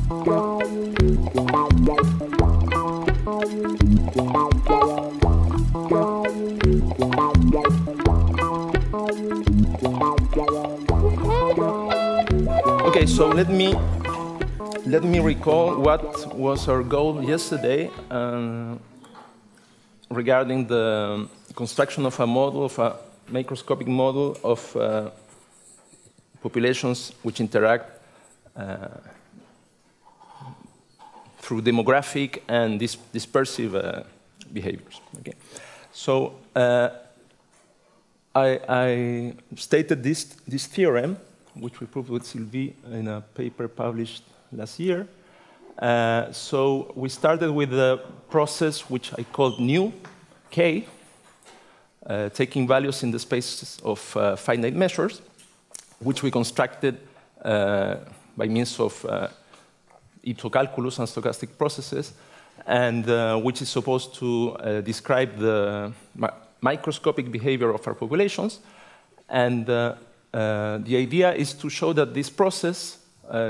Okay, so let me recall what was our goal yesterday regarding the construction of a model, of a microscopic model of populations which interact through demographic and dispersive behaviors. Okay, so I stated this theorem, which we proved with Sylvie in a paper published last year. So we started with a process which I called new K, taking values in the space of finite measures, which we constructed by means of ipso calculus and stochastic processes, and which is supposed to describe the microscopic behavior of our populations. And the idea is to show that this process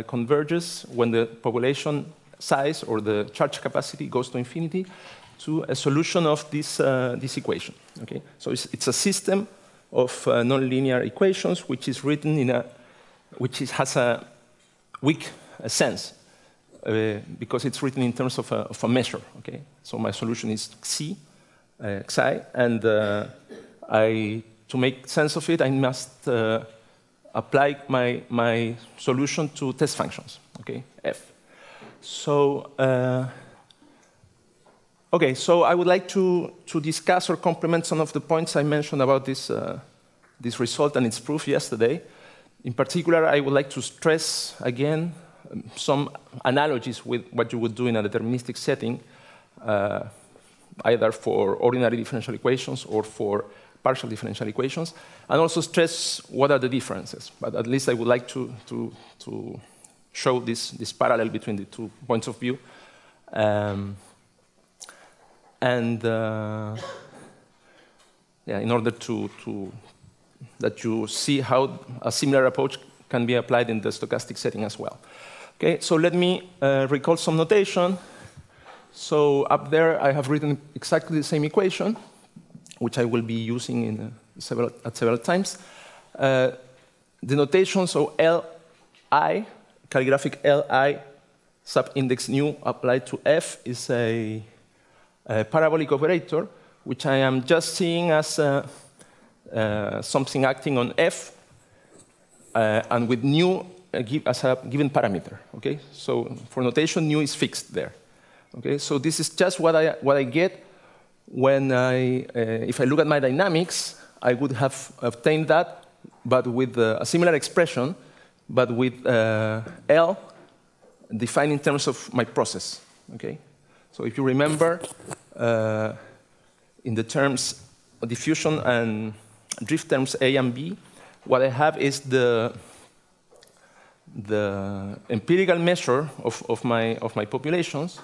converges when the population size or the charge capacity goes to infinity to a solution of this equation. Okay? So it's a system of nonlinear equations which is written in has a weak sense because it's written in terms of a measure. Okay? So my solution is xi, and to make sense of it, I must apply my solution to test functions, okay, f. So, okay, so I would like to discuss or complement some of the points I mentioned about this result and its proof yesterday. In particular, I would like to stress again some analogies with what you would do in a deterministic setting, either for ordinary differential equations or for partial differential equations, and also stress what are the differences. But at least I would like to show this parallel between the 2 points of view. Yeah, in order that you see how a similar approach can be applied in the stochastic setting as well. Okay, so let me recall some notation. So up there I have written exactly the same equation, which I will be using several times. The notation, so Li, calligraphic Li subindex nu applied to f is a parabolic operator, which I am just seeing as something acting on f, and with nu as a given parameter. Okay, so for notation, nu is fixed there. Okay, so this is just what I get when if I look at my dynamics, I would have obtained that, but with a similar expression, but with L defined in terms of my process. Okay, so if you remember, in the terms of diffusion and drift terms A and B, what I have is the empirical measure of my populations.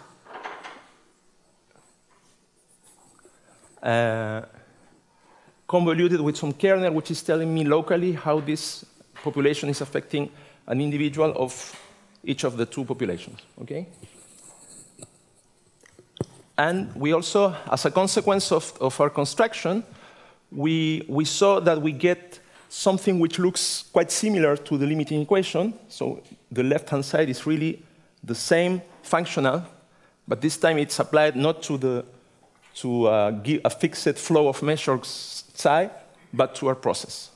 Convoluted with some kernel, which is telling me locally how this population is affecting an individual of each of the 2 populations. Okay? And we also, as a consequence of our construction, we saw that we get something which looks quite similar to the limiting equation. So the left-hand side is really the same functional, but this time it's applied not to give a fixed flow of measures psi, but to our process.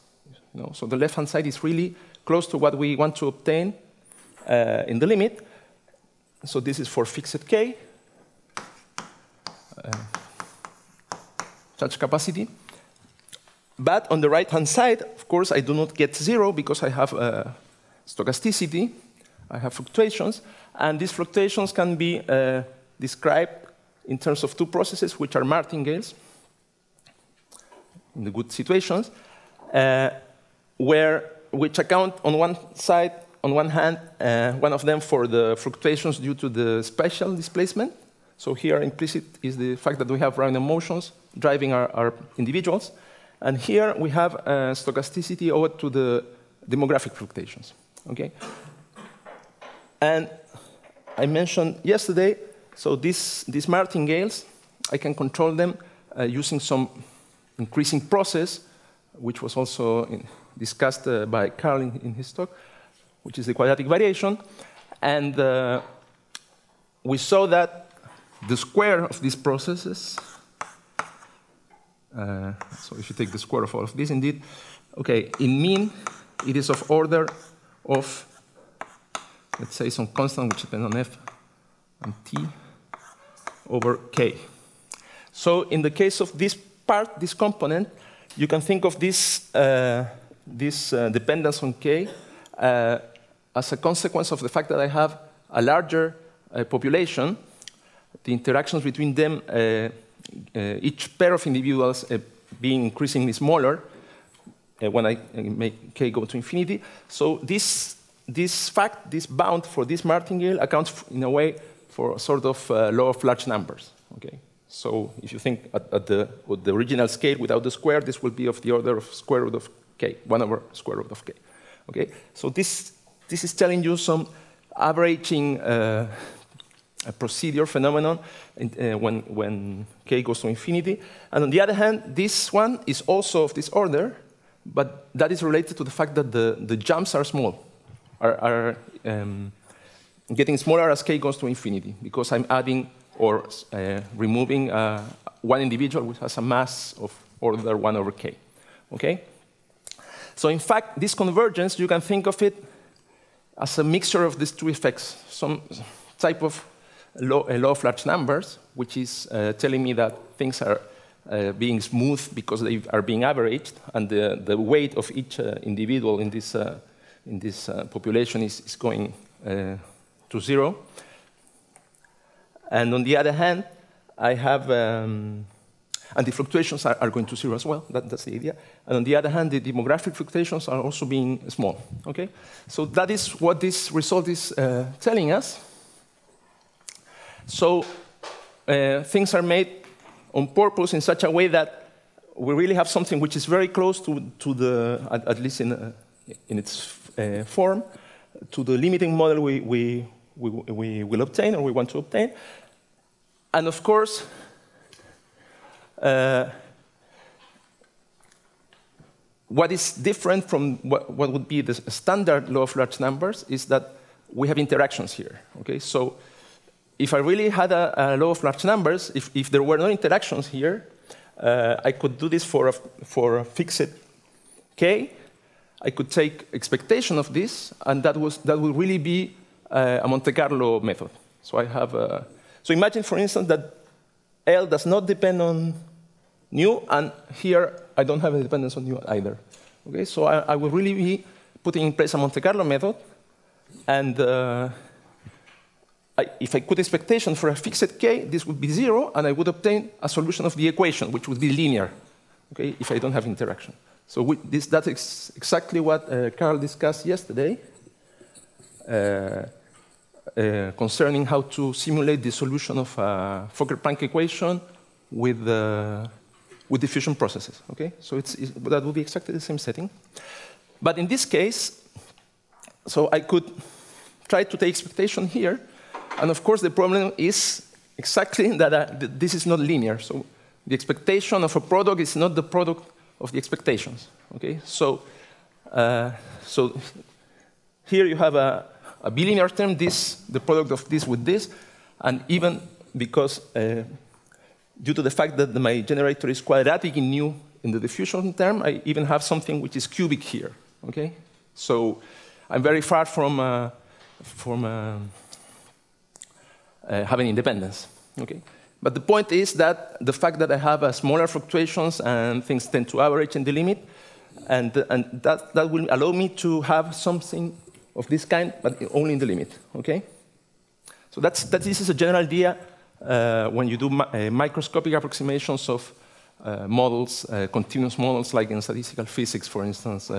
You know? So the left-hand side is really close to what we want to obtain in the limit. So this is for fixed k, charge capacity. But on the right-hand side, of course, I do not get 0 because I have stochasticity, I have fluctuations, and these fluctuations can be described in terms of 2 processes, which are martingales, in the good situations, which account on one side, on one hand, one of them for the fluctuations due to the spatial displacement. So here implicit is the fact that we have random motions driving our individuals. And here we have stochasticity owed to the demographic fluctuations. Okay? And I mentioned yesterday, so these martingales, I can control them using some increasing process, which was also discussed by Carl in his talk, which is the quadratic variation. And we saw that the square of these processes, so if you take the square of all of this, indeed, okay, in mean, it is of order of, let's say, some constant which depends on f and t over k. So in the case of this part, this component, you can think of this, dependence on k as a consequence of the fact that I have a larger population. The interactions between them, each pair of individuals being increasingly smaller when I make k go to infinity. So this fact, this bound for this martingale accounts in a way for a sort of law of large numbers. Okay? So if you think at the original scale without the square, this will be of the order of square root of k, 1 over square root of k. Okay? So this is telling you some averaging a procedure phenomenon when k goes to infinity. And on the other hand, this one is also of this order, but that is related to the fact that the jumps are small, are getting smaller as k goes to infinity, because I'm adding or removing one individual which has a mass of order 1 over k. Okay? So in fact, this convergence, you can think of it as a mixture of these two effects, some type of a law of large numbers, which is telling me that things are being smooth because they are being averaged, and the weight of each individual in this population is going to 0. And on the other hand, I have, and the fluctuations are going to 0 as well, that's the idea. And on the other hand, the demographic fluctuations are also being small, okay? So that is what this result is telling us. So things are made on purpose in such a way that we really have something which is very close to the, at least in its form, to the limiting model we will obtain or we want to obtain. And of course, what is different from what would be the standard law of large numbers is that we have interactions here. Okay, so if I really had a law of large numbers, if there were no interactions here, I could do this for a fixed k. I could take expectation of this, and that would really be a Monte Carlo method. So I have so imagine, for instance, that L does not depend on nu, and here I don't have a dependence on nu either. Okay, so I will really be putting in place a Monte Carlo method, and if I put expectation for a fixed k, this would be 0, and I would obtain a solution of the equation, which would be linear, okay, if I don't have interaction. So that's exactly what Carl discussed yesterday concerning how to simulate the solution of a Fokker-Planck equation with diffusion processes. Okay, so that would be exactly the same setting. But in this case, so I could try to take expectation here, and of course the problem is exactly that this is not linear. So the expectation of a product is not the product of the expectations. Okay, so here you have a bilinear term, the product of this with this, and even because due to the fact that my generator is quadratic in nu in the diffusion term, I even have something which is cubic here. Okay, so I'm very far from having independence. Okay, but the point is that the fact that I have smaller fluctuations and things tend to average in the limit, and that will allow me to have something of this kind, but only in the limit. Okay, so this is a general idea when you do microscopic approximations of models, continuous models, like in statistical physics, for instance,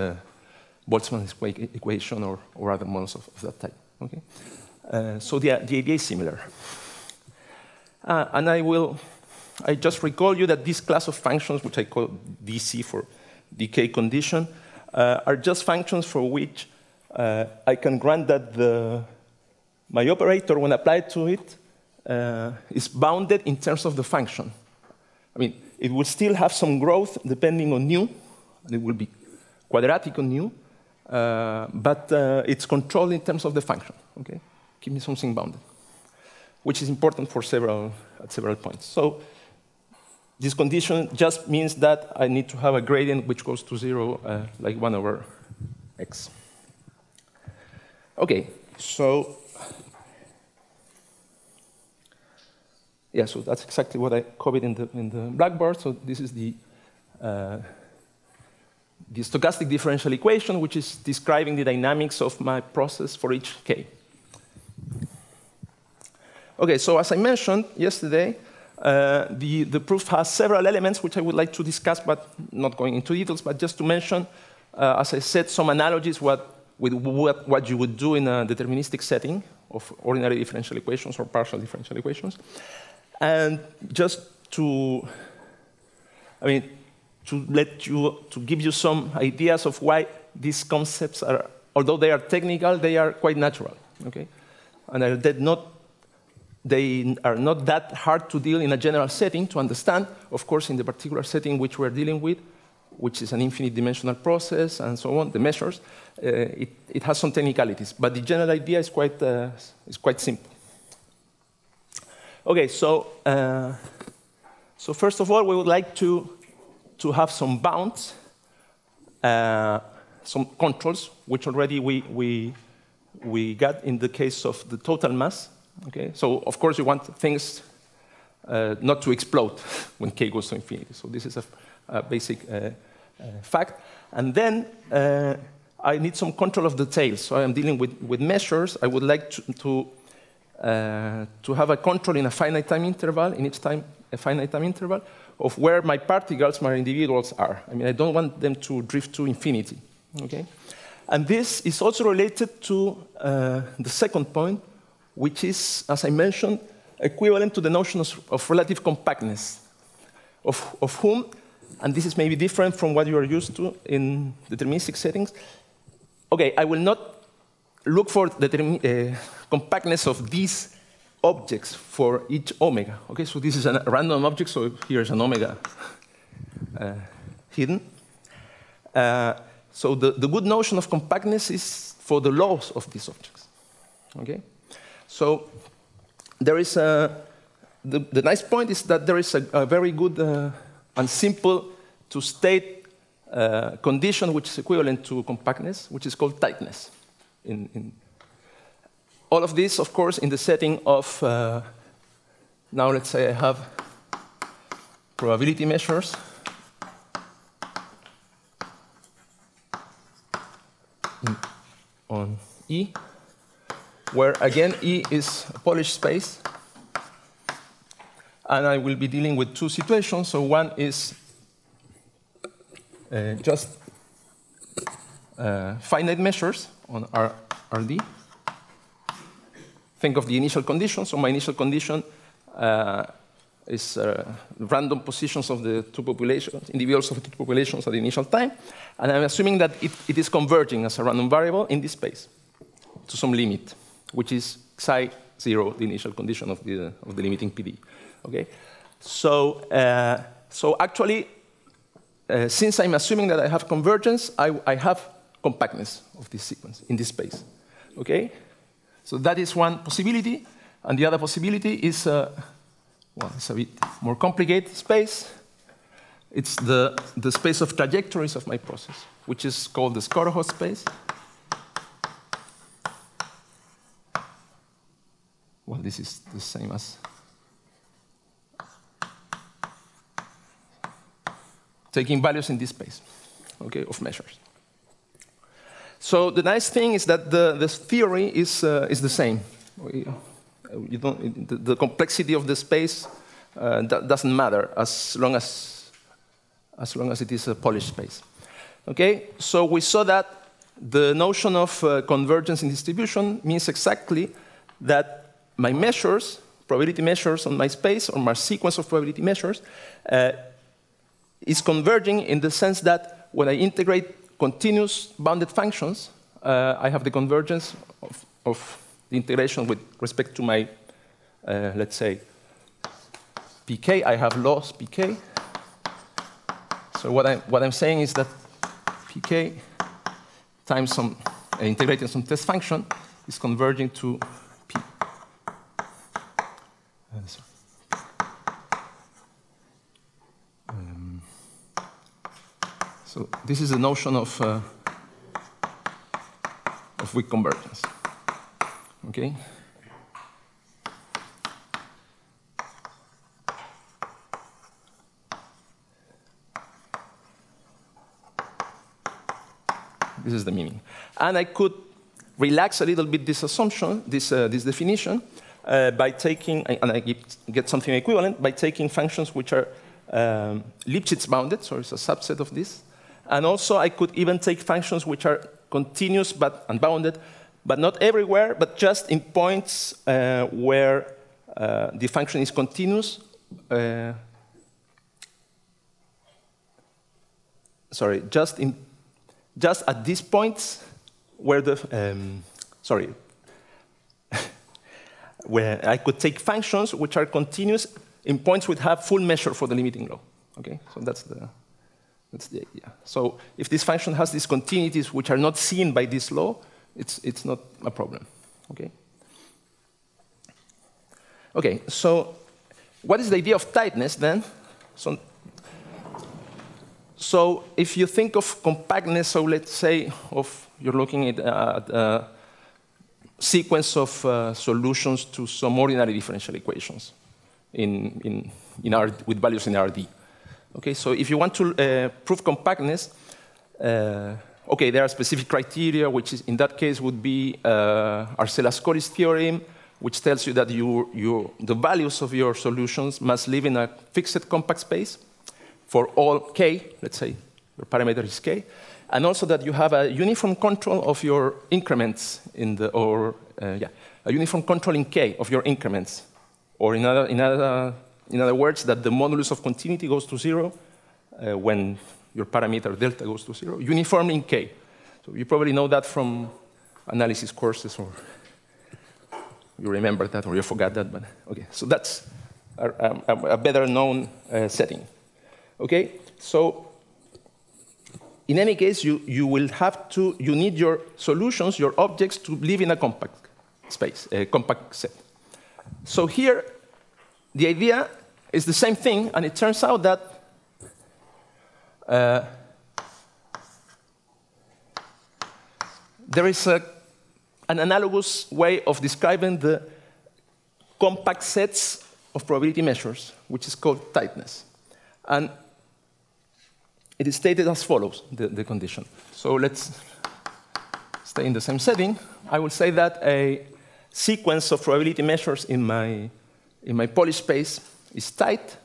Boltzmann's equation or other models of that type. Okay, so the idea is similar. And I just recall you that this class of functions, which I call DC for decay condition, are just functions for which I can grant that my operator, when applied to it, is bounded in terms of the function. I mean, it will still have some growth depending on nu, and it will be quadratic on nu, but it's controlled in terms of the function. Okay, give me something bounded, which is important for at several points. So this condition just means that I need to have a gradient which goes to 0, like 1 over x. Okay, so yeah, so that's exactly what I copied in the blackboard. So this is the stochastic differential equation, which is describing the dynamics of my process for each k. Okay, so as I mentioned yesterday, the proof has several elements which I would like to discuss, but not going into details, but just to mention, as I said, some analogies with what you would do in a deterministic setting of ordinary differential equations or partial differential equations. And just to give you some ideas of why these concepts are, although they are technical, they are quite natural, okay? And they are not that hard to deal in a general setting to understand. Of course, in the particular setting which we're dealing with, which is an infinite dimensional process and so on, the measures, it has some technicalities. But the general idea is quite simple. Okay, so first of all, we would like to have some bounds, some controls, which already we got in the case of the total mass. Okay, so of course you want things not to explode when k goes to infinity. So this is a basic fact. And then I need some control of the tails. So I am dealing with measures. I would like to have a control in a finite time interval, in each time a finite time interval, of where my particles, my individuals are. I mean, I don't want them to drift to infinity. Okay, and this is also related to the second point, which is, as I mentioned, equivalent to the notion of relative compactness, of whom, and this is maybe different from what you are used to in deterministic settings. Okay, I will not look for the compactness of these objects for each omega. Okay, so this is a random object, so here is an omega hidden. So the good notion of compactness is for the laws of these objects. Okay. So there is the nice point is that there is a very good and simple to state condition which is equivalent to compactness, which is called tightness. In all of this, of course, in the setting of, now let's say I have probability measures. On E, where again E is a Polish space, and I will be dealing with two situations. So one is just finite measures on RD. Think of the initial condition. So my initial condition is random positions of the two populations, individuals of the two populations at the initial time, and I'm assuming that it is converging as a random variable in this space to some limit, which is psi 0, the initial condition of the limiting PD. Okay, so actually, since I'm assuming that I have convergence, I have compactness of this sequence in this space. Okay, so that is one possibility, and the other possibility is well, it's a bit more complicated space. It's the space of trajectories of my process, which is called the Skorohod space. Well, this is the same as taking values in this space, okay, of measures. So the nice thing is that this theory is the same. The complexity of the space doesn't matter as long as it is a Polish space. Okay, so we saw that the notion of convergence in distribution means exactly that my measures, probability measures on my space, or my sequence of probability measures, is converging in the sense that when I integrate continuous bounded functions, I have the convergence of the integration with respect to my, let's say, pk. I have loss pk. So what I'm saying is that pk times some integrating some test function is converging to p. So this is the notion of weak convergence. Okay. This is the meaning. And I could relax a little bit this assumption, this definition, by taking, and I get something equivalent, by taking functions which are Lipschitz bounded, so it's a subset of this. And also I could even take functions which are continuous but unbounded, but not everywhere, but just in points where the function is continuous. Sorry, just at these points where the, where I could take functions which are continuous in points which have full measure for the limiting law. Okay, so that's the idea. So if this function has these continuities which are not seen by this law, it's not a problem. Okay. Okay. So what is the idea of tightness then? So if you think of compactness, so let's say you're looking at a sequence of solutions to some ordinary differential equations with values in RD. Okay, so if you want to prove compactness, okay, there are specific criteria, which is, in that case would be Arcellascoris theorem, which tells you that the values of your solutions must live in a fixed compact space for all k, let's say your parameter is k, and also that you have a uniform control of your increments a uniform control in k of your increments, or in other words, that the modulus of continuity goes to 0 when your parameter delta goes to 0, uniformly in k. So you probably know that from analysis courses, or you remember that, or you forgot that, but okay. So that's a better known setting. Okay, so in any case, you need your solutions, your objects, to live in a compact space, a compact set. So here, the idea is the same thing, and it turns out that there is an analogous way of describing the compact sets of probability measures, which is called tightness. And it is stated as follows, the condition. So let's stay in the same setting. I will say that a sequence of probability measures in my Polish space is tight,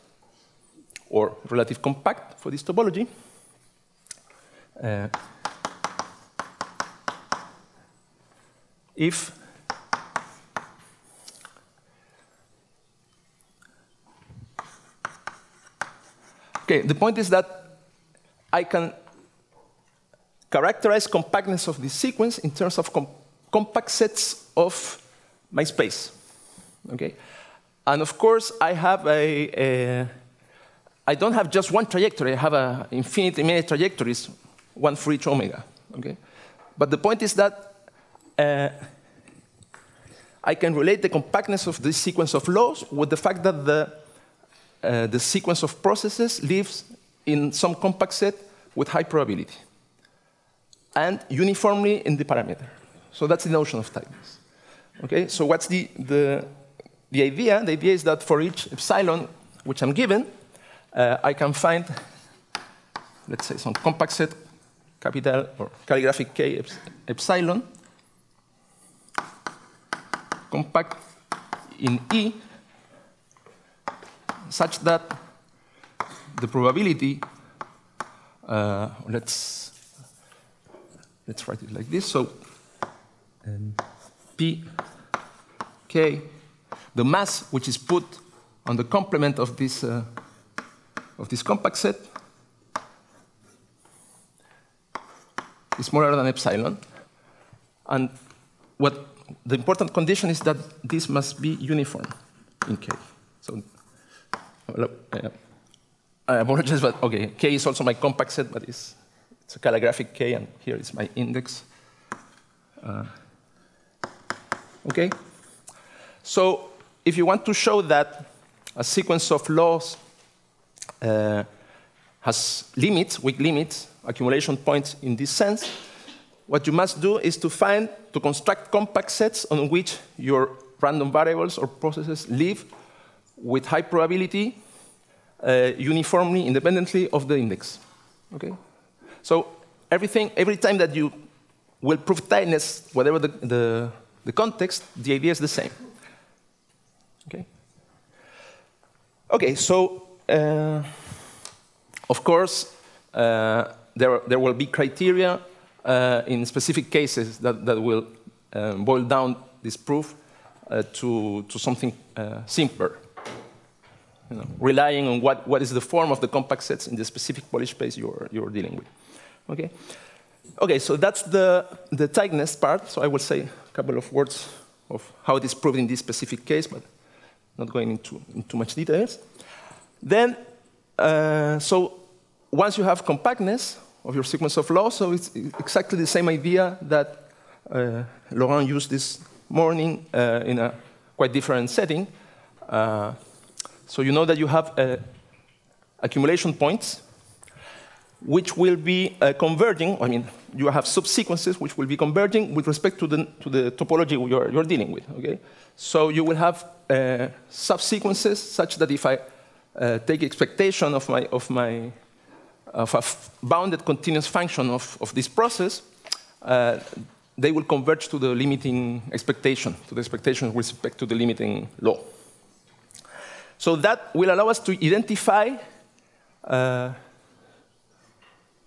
or relative compact for this topology. If okay, the point is that I can characterize compactness of this sequence in terms of compact sets of my space. Okay, and of course I have I don't have just one trajectory. I have an infinity many trajectories, one for each omega. Okay, but the point is that I can relate the compactness of this sequence of laws with the fact that the sequence of processes lives in some compact set with high probability, and uniformly in the parameter. So that's the notion of tightness. Okay, so what's the idea? The idea is that for each epsilon which I'm given, I can find, let's say, some compact set, capital or calligraphic K epsilon, compact in E, such that the probability, let's write it like this. So P, K, the mass which is put on the complement of this compact set is smaller than epsilon. And the important condition is that this must be uniform in K. So I apologize, but okay, K is also my compact set, but it's a calligraphic K, and here is my index. Okay. So if you want to show that a sequence of laws has limits, weak limits, accumulation points in this sense, what you must do is to construct compact sets on which your random variables or processes live with high probability uniformly, independently of the index. Okay? So every time that you will prove tightness, whatever the context, the idea is the same. Okay? Okay, so of course, there will be criteria in specific cases that will boil down this proof to something simpler, relying on what is the form of the compact sets in the specific Polish space you're dealing with. Okay? Okay, so that's the tightness part. So I will say a couple of words of how it is proved in this specific case, but not going into much details. Then, so once you have compactness of your sequence of laws, so it's exactly the same idea that Laurent used this morning in a quite different setting. So you know that you have accumulation points which will be converging. I mean, you have subsequences which will be converging with respect to the topology you're dealing with. Okay, so you will have subsequences such that if I take expectation of a bounded continuous function of this process, they will converge to the limiting expectation, to the expectation with respect to the limiting law. So that will allow us to identify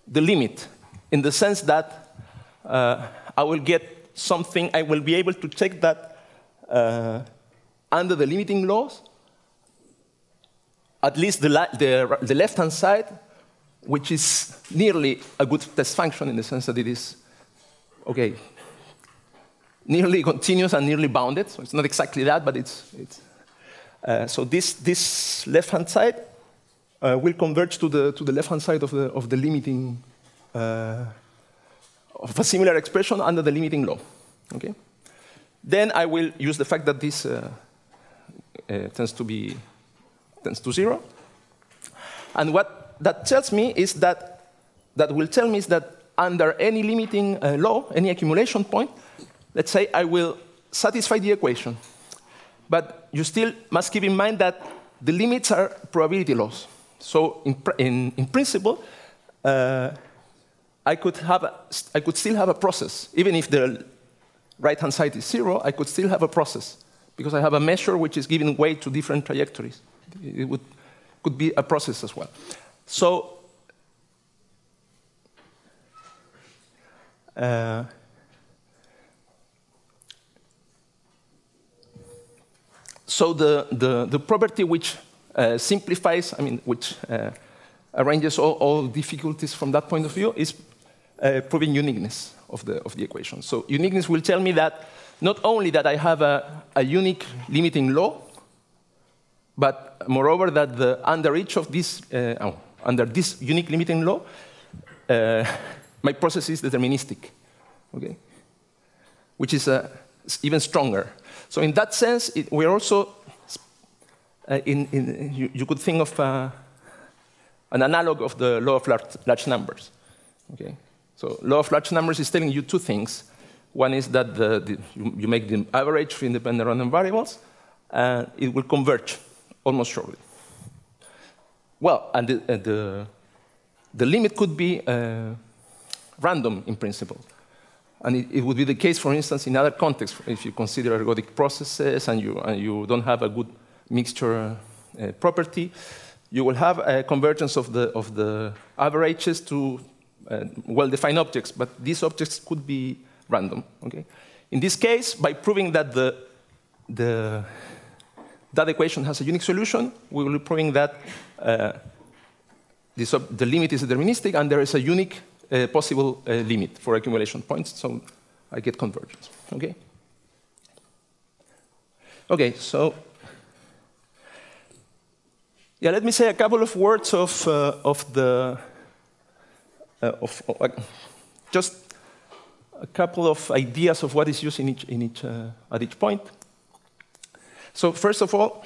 the limit in the sense that I will get something, I will be able to check that under the limiting laws, at least the left-hand side, which is nearly a good test function in the sense that it is, okay, nearly continuous and nearly bounded. So it's not exactly that, but so this left-hand side will converge to the left-hand side of the limiting, of a similar expression under the limiting law. Okay? Then I will use the fact that this tends to 0. And what that tells me is that under any limiting law, any accumulation point, let's say I will satisfy the equation. But you still must keep in mind that the limits are probability laws. So in principle, I could still have a process. Even if the right-hand side is 0, I could still have a process, because I have a measure which is giving way to different trajectories. It could be a process as well. So the property which simplifies, I mean, which arranges all difficulties from that point of view is proving uniqueness of the equation. So uniqueness will tell me that not only that I have a unique limiting law, but moreover that under each of these, under this unique limiting law, my process is deterministic, okay? Which is even stronger. So in that sense, we're also, you could think of an analog of the law of large numbers, okay? So law of large numbers is telling you two things. One is that you make the average for independent random variables, and it will converge almost surely. Well, and the limit could be random in principle. And it would be the case, for instance, in other contexts, if you consider ergodic processes and you don't have a good mixture property, you will have a convergence of the averages to well-defined objects, but these objects could be random. Okay? In this case, by proving that that equation has a unique solution, we will be proving that the limit is deterministic and there is a unique possible limit for accumulation points, so I get convergence. Okay? Okay, so yeah, let me say a couple of words just a couple of ideas of what is used at each point. So first of all,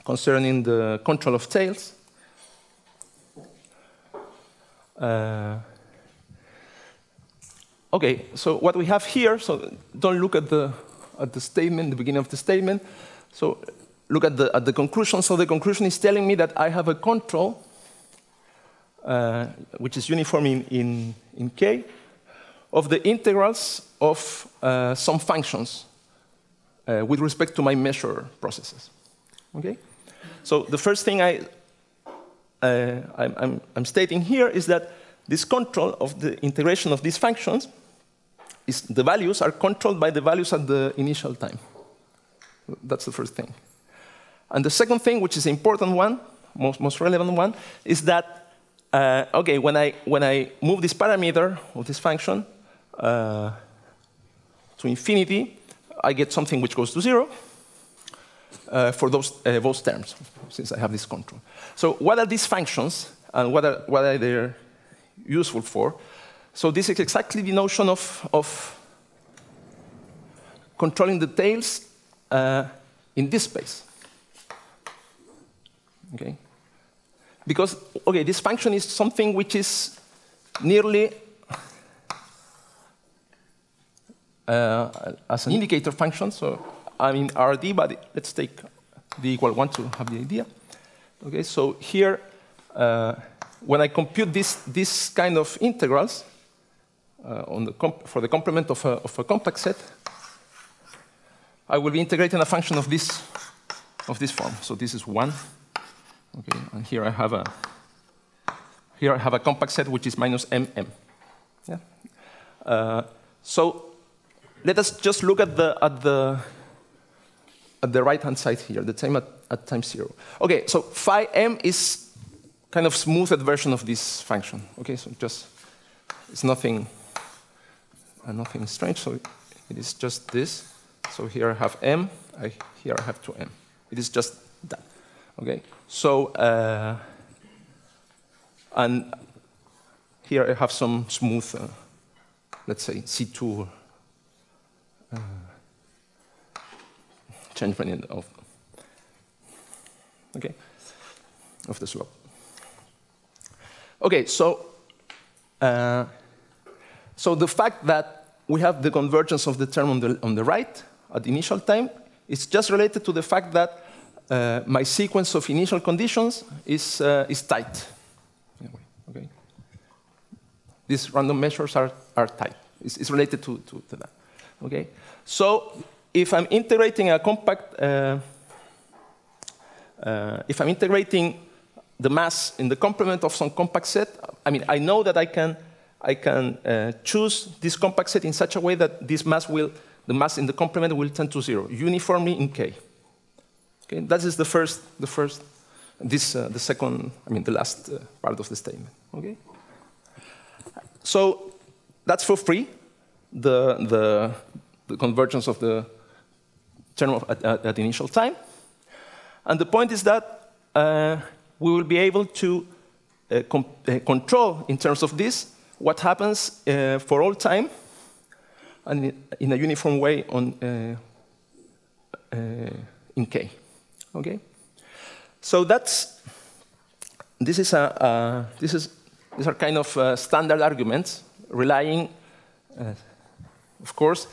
concerning the control of tails, okay, so what we have here, so don't look at the statement, the beginning of the statement. So look at the conclusion. So the conclusion is telling me that I have a control which is uniform in K of the integrals of some functions with respect to my measure processes. Okay? So the first thing I'm stating here is that this control of the integration of these functions is the values are controlled by the values at the initial time. That's the first thing. And the second thing, which is the important one, most relevant one, is that okay, when I move this parameter of this function to infinity, I get something which goes to 0 for those terms, since I have this control. So what are these functions, and what are they useful for? So this is exactly the notion of controlling the tails in this space. Okay? Because, okay, this function is something which is nearly as an indicator function. So I mean RD, but let's take d equal 1 to have the idea. Okay, so here, when I compute this kind of integrals for the complement of a compact set, I will be integrating a function of this form. So this is 1. Okay, and here I have a compact set which is minus mm. Yeah. So let us just look at the right-hand side here, the time at time 0. Okay, so phi m is kind of smoothed version of this function. Okay, so it's nothing strange. So it is just this. So here I have m. Here I have 2m. It is just that. Okay, so and here I have some smooth, let's say C2 changement of the slope. Okay, so the fact that we have the convergence of the term on the right at the initial time is just related to the fact that my sequence of initial conditions is tight. Anyway, okay. These random measures are tight. It's related to that. Okay. So if I'm integrating a compact, if I'm integrating the mass in the complement of some compact set, I mean I know that I can choose this compact set in such a way that the mass in the complement will tend to 0 uniformly in K. Okay, that is the last part of the statement. Okay, so that's for free, the convergence of the term at initial time, and the point is that we will be able to control in terms of this what happens for all time and in a uniform way in K. Okay, so these are kind of standard arguments relying, of course,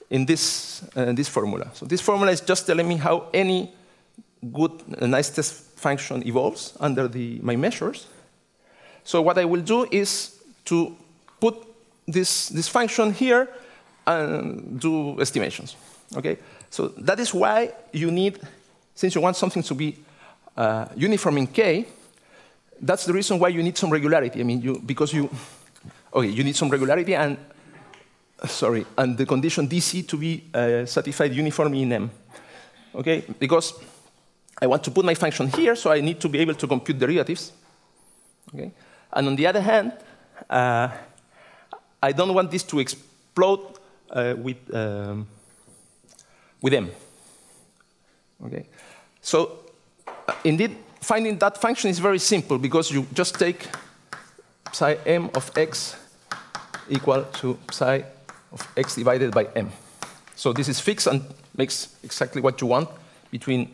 in this formula. So this formula is just telling me how any good nice test function evolves under my measures. So what I will do is to put this function here and do estimations. Okay, so that is why you need. Since you want something to be uniform in K, that's the reason why you need some regularity. I mean, you need some regularity and the condition DC to be satisfied uniformly in M. Okay, because I want to put my function here, so I need to be able to compute derivatives. Okay, and on the other hand, I don't want this to explode with M. Okay? So indeed, finding that function is very simple because you just take psi m of x equal to psi of x divided by m. So this is fixed and makes exactly what you want between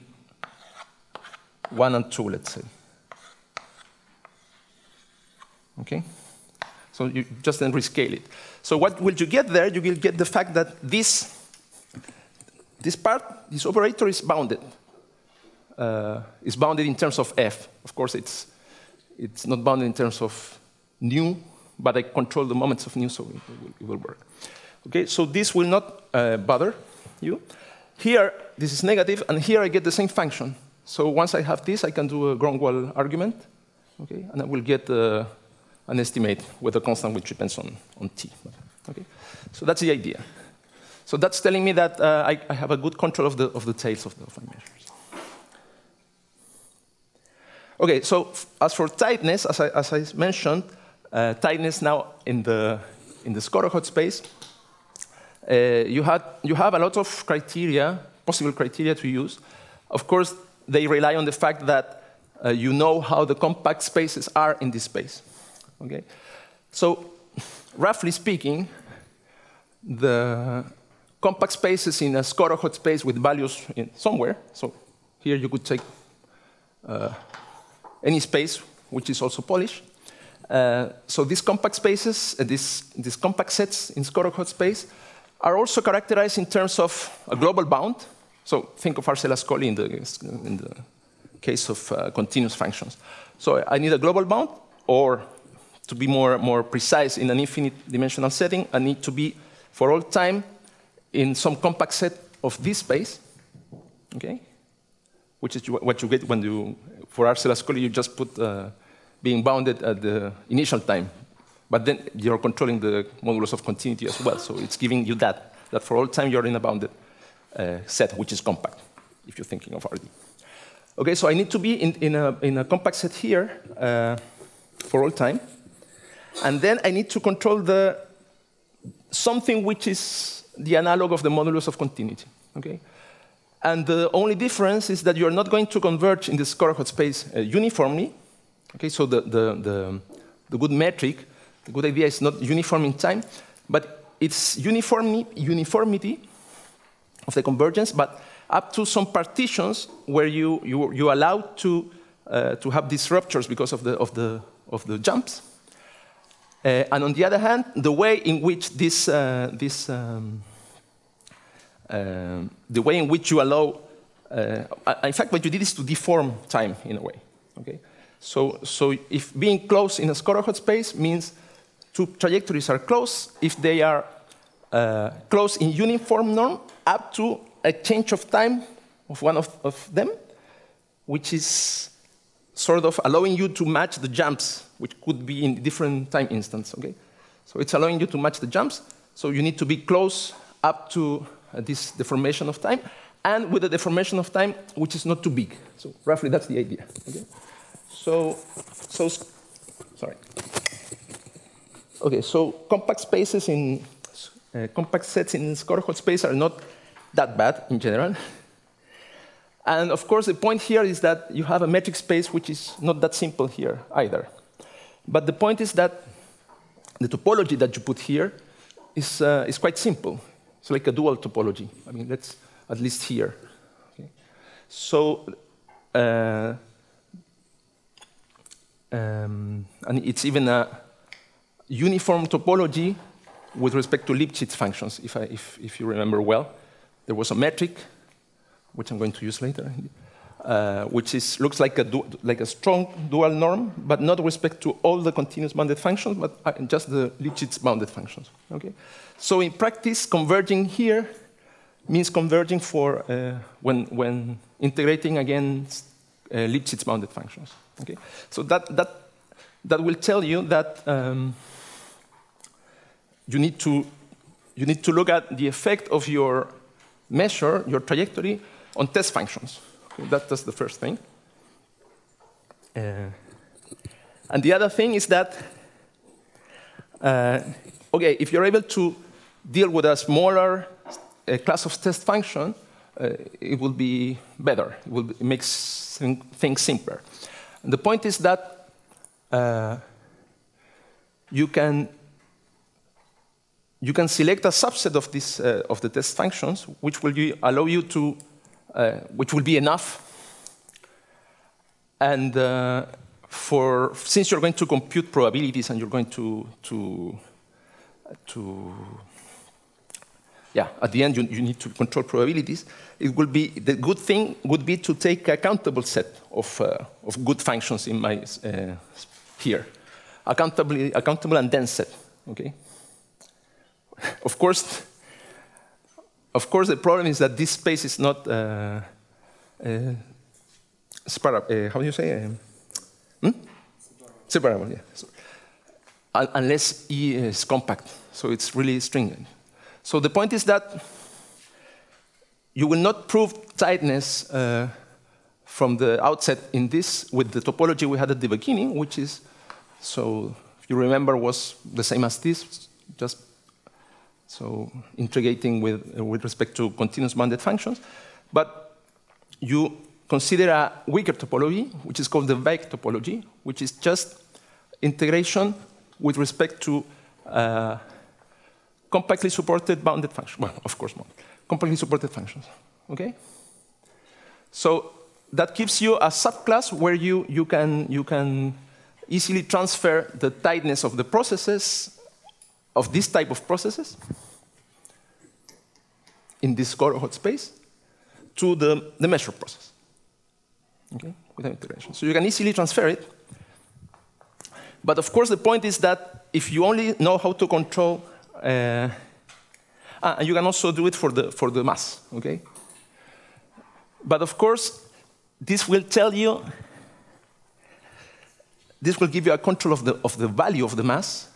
1 and 2, let's say. Okay? So you just then rescale it. So what will you get there? You will get the fact that this operator is bounded. Is bounded in terms of f. Of course, it's not bounded in terms of nu, but I control the moments of nu, so it will work. Okay, so this will not bother you. Here, this is negative, and here I get the same function. So once I have this, I can do a ground-wall argument, okay, and I will get an estimate with a constant which depends on t. Okay, so that's the idea. So that's telling me that I have a good control of the tails of my measures. Okay, so as for tightness, as I mentioned, tightness now in the Skorokhod space, you have a lot of criteria, possible criteria to use. Of course, they rely on the fact that you know how the compact spaces are in this space. Okay, so roughly speaking, the compact spaces in a Skorokhod space with values in somewhere. So here you could take any space which is also Polish. So these compact spaces, these compact sets in Skorokhod space, are also characterized in terms of a global bound. So think of Arcellascoli in the case of continuous functions. So I need a global bound, or to be more precise, in an infinite dimensional setting, I need to be for all time in some compact set of this space, okay? Which is what you get when you, for Arcellascoli, you just put being bounded at the initial time. But then you're controlling the modulus of continuity as well. So it's giving you that for all time you're in a bounded set, which is compact, if you're thinking of RD. Okay, so I need to be in a compact set here for all time. And then I need to control something which is the analog of the modulus of continuity. Okay? And the only difference is that you're not going to converge in the Skorokhod space uniformly. Okay, so the good metric, the good idea is not uniform in time, but it's uniformity of the convergence, but up to some partitions where you allow to have these ruptures because of the jumps. And on the other hand, the way in which the way in which you allow, in fact, what you did is to deform time in a way. Okay, so if being close in a Skorokhod space means two trajectories are close, if they are close in uniform norm up to a change of time of one of them, which is sort of allowing you to match the jumps, which could be in different time instants. Okay, so it's allowing you to match the jumps. So you need to be close up to this deformation of time, and with a deformation of time which is not too big. So roughly that's the idea. Okay, so sorry. Okay, so compact spaces in compact sets in Skorokhod space are not that bad in general. And of course, the point here is that you have a metric space which is not that simple here either. But the point is that the topology that you put here is quite simple. It's like a dual topology. I mean, that's at least here. Okay. So, and it's even a uniform topology with respect to Lipschitz functions, if you remember well. There was a metric, which I'm going to use later, which looks like a strong dual norm, but not with respect to all the continuous bounded functions, but just the Lipschitz bounded functions. Okay? So in practice, converging here means converging for when integrating against Lipschitz bounded functions. Okay? So that will tell you that you need to look at the effect of your measure, your trajectory, on test functions. Okay, that's the first thing. And the other thing is that, okay, if you're able to deal with a smaller class of test function, it will be better. It makes things simpler. And the point is that you can select a subset of this of the test functions, which will allow you to, which will be enough. And since you're going to compute probabilities and you're going to yeah, at the end you need to control probabilities. It will be, the good thing would be to take a countable set of good functions in my here, accountable and dense set. Okay. Of course, the problem is that this space is not how do you say? Separable, yeah. So, unless E is compact, so it's really stringent. So the point is that you will not prove tightness from the outset in this with the topology we had at the beginning, which is, so if you remember, was the same as this, just so integrating with respect to continuous bounded functions. But you consider a weaker topology, which is called the Weik topology, which is just integration with respect to compactly supported bounded functions. Well, of course, compactly supported functions. Okay? So that gives you a subclass where you can easily transfer the tightness of the processes, of this type of processes, in this cohort space, to the measure process. Okay? Without integration. So you can easily transfer it. But of course, the point is that if you only know how to control, and you can also do it for the mass, okay? But of course, this will tell you, this will give you a control of the value of the mass,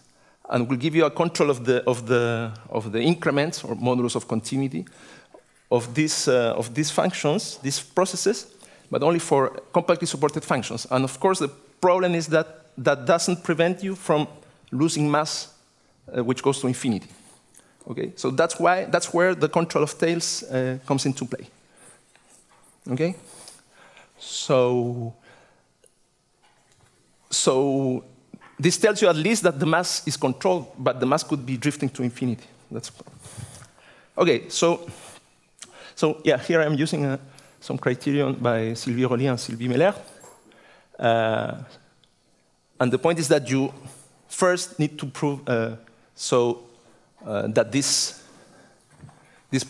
and will give you a control of the increments or modulus of continuity of these functions, these processes, but only for compactly supported functions. And of course, the problem is that that doesn't prevent you from losing mass, which goes to infinity. Okay, so that's where the control of tails comes into play. Okay, so this tells you at least that the mass is controlled, but the mass could be drifting to infinity. That's okay. So yeah, here I'm using some criterion by Sylvie Rollier and Sylvie Meller. And the point is that you first need to prove that these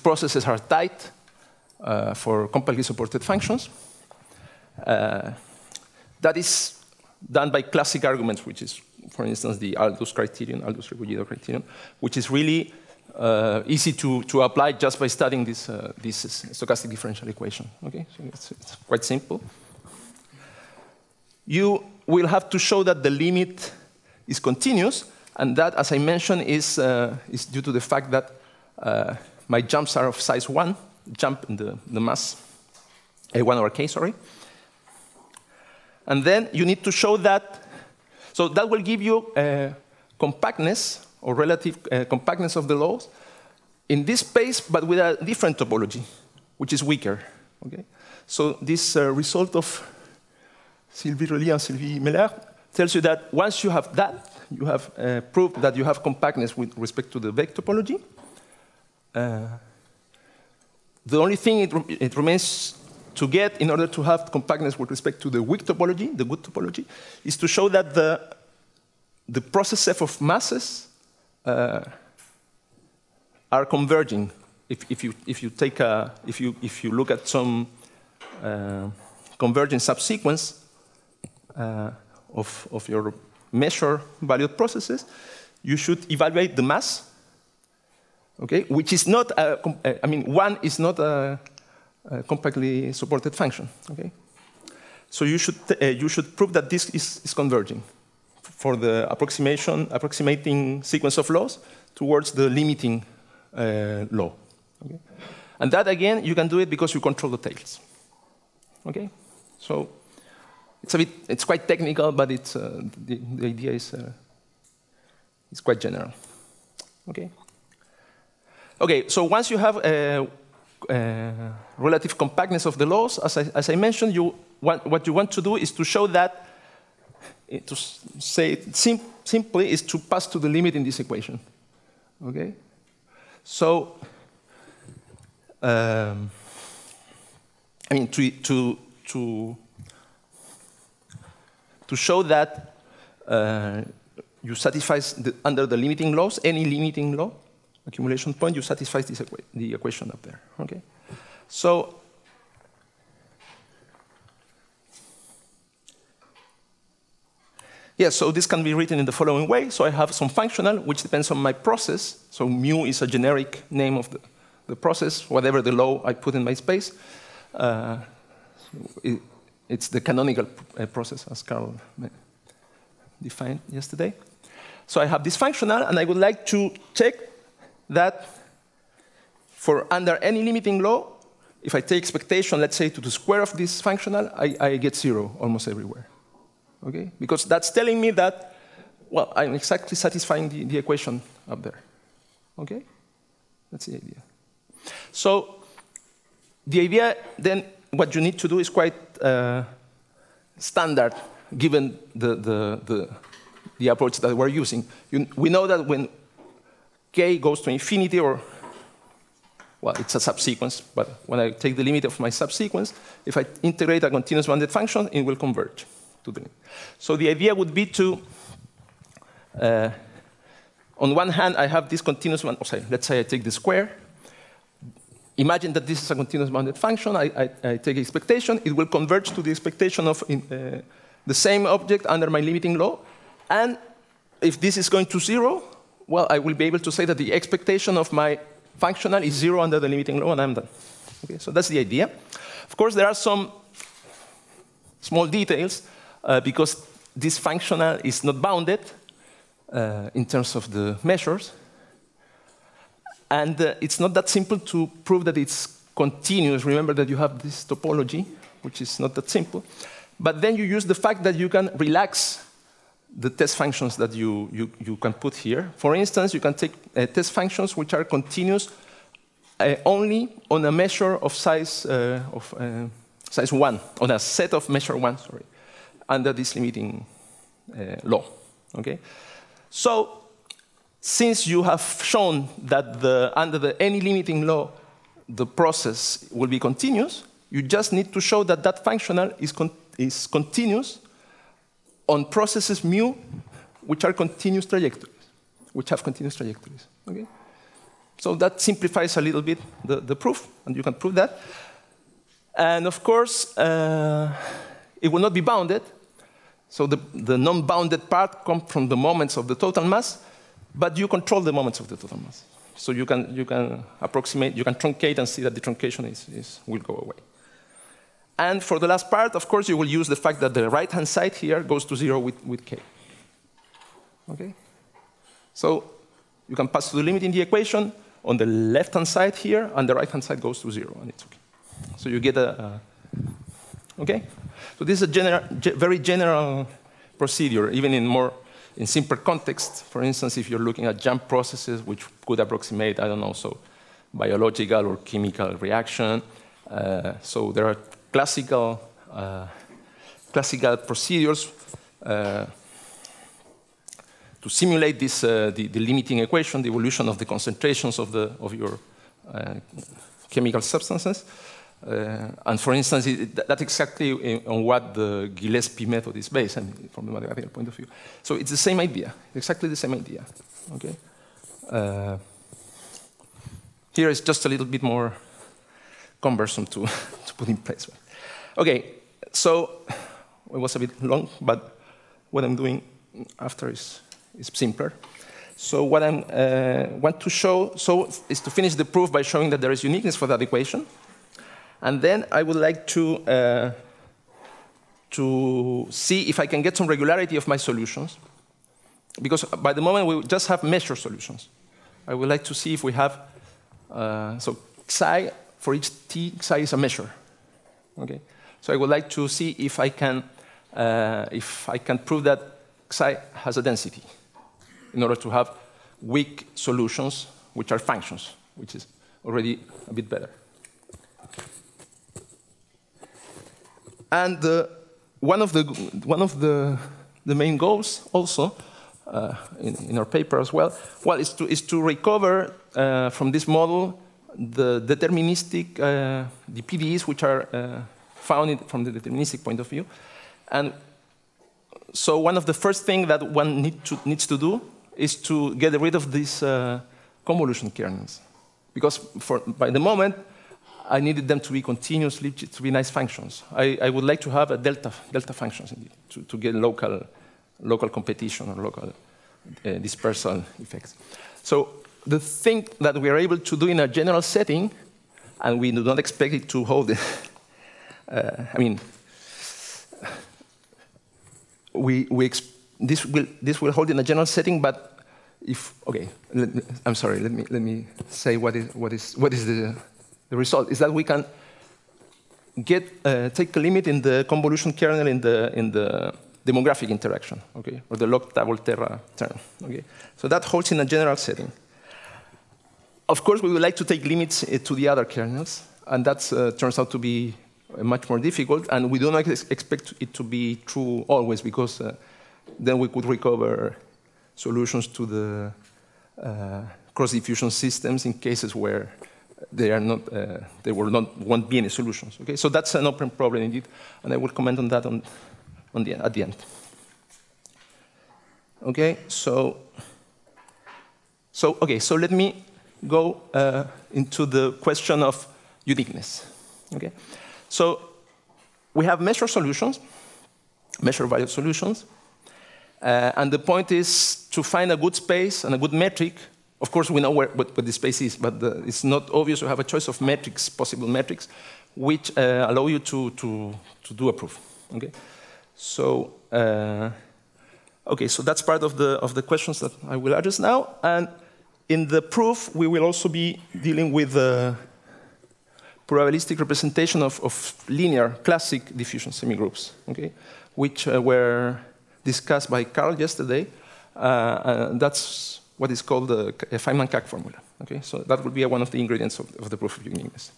processes are tight for compactly supported functions. That is done by classic arguments, which is, for instance, the Aldous criterion, Aldous-Rebullido criterion, which is really easy to apply just by studying this stochastic differential equation. Okay, so it's quite simple. You will have to show that the limit is continuous, and that, as I mentioned, is due to the fact that my jumps are of size 1, jump in the mass, A1 over K, sorry. And then you need to show that, so that will give you compactness, or relative compactness of the laws, in this space, but with a different topology, which is weaker. Okay? So this result of Sylvie Rollier and Sylvie Meller tells you that once you have that, you have proved that you have compactness with respect to the Weik topology. The only thing it remains to get in order to have compactness with respect to the weak topology, the good topology, is to show that the process F of masses are converging. If you look at some convergent subsequence of your measure valued processes, you should evaluate the mass, okay, which is not, I mean, 1 is not a compactly supported function, okay? So you should prove that this is converging for the approximating sequence of laws towards the limiting law, okay? And that, again, you can do it because you control the tails, okay? So it's quite technical, but it's the idea is quite general. Okay. Okay. So once you have relative compactness of the laws. As I mentioned, what you want to do is to show that, to say it simply, is to pass to the limit in this equation. Okay? So, I mean, to show that you satisfy under the limiting laws, any limiting law, accumulation point, you satisfy the equation up there. Okay? So, yeah, so this can be written in the following way. So I have some functional, which depends on my process. So mu is a generic name of the process, whatever the law I put in my space. It's the canonical process, as Carl defined yesterday. So I have this functional, and I would like to check that for under any limiting law, if I take expectation, let's say, to the square of this functional, I get 0 almost everywhere. Okay? Because that's telling me that, well, I'm exactly satisfying the equation up there. Okay? That's the idea. So the idea, then, what you need to do is quite standard, given the approach that we're using. We know that when k goes to infinity, or, well, it's a subsequence, but when I take the limit of my subsequence, if I integrate a continuous bounded function, it will converge to the limit. So the idea would be to, on one hand, I have this continuous one, let's say I take the square. Imagine that this is a continuous bounded function. I take expectation. It will converge to the expectation of the same object under my limiting law. And if this is going to 0, well, I will be able to say that the expectation of my functional is 0 under the limiting law, and I'm done. Okay, so that's the idea. Of course, there are some small details, because this functional is not bounded in terms of the measures. And it's not that simple to prove that it's continuous. Remember that you have this topology, which is not that simple. But then you use the fact that you can relax the test functions that you can put here. For instance, you can take test functions which are continuous only on a measure of size 1, on a set of measure 1, sorry, under this limiting law. Okay? So, since you have shown that under any limiting law, the process will be continuous, you just need to show that that functional is continuous on processes mu, which are continuous trajectories, which have continuous trajectories. Okay? So that simplifies a little bit the proof, and you can prove that. And of course, it will not be bounded. So the non-bounded part comes from the moments of the total mass, but you control the moments of the total mass. So you can approximate, you can truncate and see that the truncation will go away. And for the last part, of course, you will use the fact that the right-hand side here goes to 0 with k. Okay? So you can pass to the limit in the equation on the left-hand side here, and the right-hand side goes to 0, and it's okay. So you get okay? So this is a very general procedure, even in simpler context. For instance, if you're looking at jump processes, which could approximate, I don't know, so biological or chemical reaction. So there are classical procedures to simulate this, the limiting equation, the evolution of the concentrations of your chemical substances. And for instance, that's exactly on what the Gillespie method is based, and from the mathematical point of view. So it's the same idea, exactly the same idea. Okay. Here is just a little bit more cumbersome to put in place. Okay, so it was a bit long, but what I'm doing after is simpler. So what I want to show is to finish the proof by showing that there is uniqueness for that equation. And then I would like to see if I can get some regularity of my solutions. Because by the moment we just have measure solutions. I would like to see if we have, so psi, for each t, psi is a measure. Okay? So I would like to see if I can prove that psi has a density in order to have weak solutions which are functions, which is already a bit better. And one of the main goals also in our paper as well, is to recover from this model the deterministic the PDEs which are found from the deterministic point of view. And so one of the first things that one needs to do is to get rid of these convolution kernels, because by the moment I needed them to be continuous, to be nice functions. I would like to have a delta functions indeed, to get local competition or local dispersal effects. So the thing that we are able to do in a general setting, and we do not expect it to hold it, I mean, this will hold in a general setting, but if, okay, I'm sorry, let me say what is the result, is that we can take a limit in the convolution kernel in the demographic interaction, okay, or the Lokta-Volterra term, okay. So that holds in a general setting. Of course, we would like to take limits to the other kernels, and that turns out to be much more difficult, and we do not expect it to be true always, because then we could recover solutions to the cross-diffusion systems in cases where they are not, won't be any solutions. Okay, so that's an open problem indeed, and I will comment on that at the end. Okay, so let me go into the question of uniqueness. Okay, so we have measure solutions, measure value solutions, and the point is to find a good space and a good metric. Of course, we know what the space is, but it's not obvious to have a choice of metrics, possible metrics, which allow you to do a proof. Okay, so so that's part of the questions that I will address now. And in the proof, we will also be dealing with the probabilistic representation of linear classic diffusion semigroups, okay, which were discussed by Carl yesterday. That's what is called the Feynman-Kac formula. Okay, so that will be one of the ingredients of the proof of uniqueness.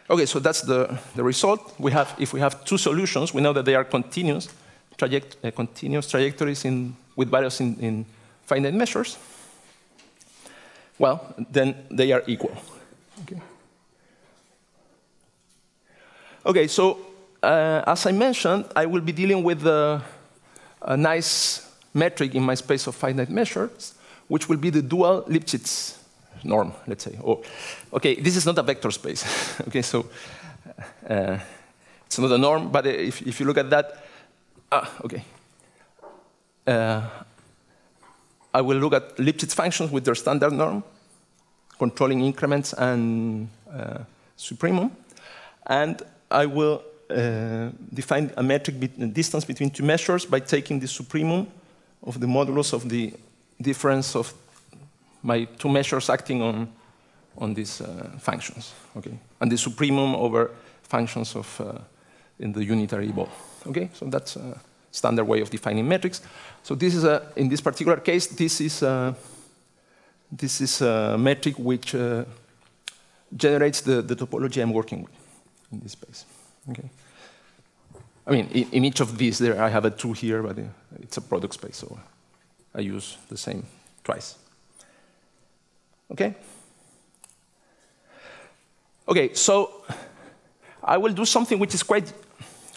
Okay, so that's the result. If we have two solutions, we know that they are continuous trajectories with values in finite measures. Well, then they are equal. Okay. Okay, so as I mentioned, I will be dealing with a nice metric in my space of finite measures, which will be the dual Lipschitz norm, let's say. Okay, this is not a vector space. Okay, so it's not a norm, but if you look at that, okay. I will look at Lipschitz functions with their standard norm, controlling increments and supremum, and I will define a metric distance between two measures by taking the supremum of the modulus of the difference of my two measures acting on these functions, okay, and the supremum over functions of in the unitary ball. Okay, so that's a standard way of defining metrics. So this is in this particular case, this is a metric which generates the topology I'm working with in this space. Okay. I mean, in each of these, I have a 2 here, but it's a product space, so I use the same twice. Okay. Okay, so I will do something which is quite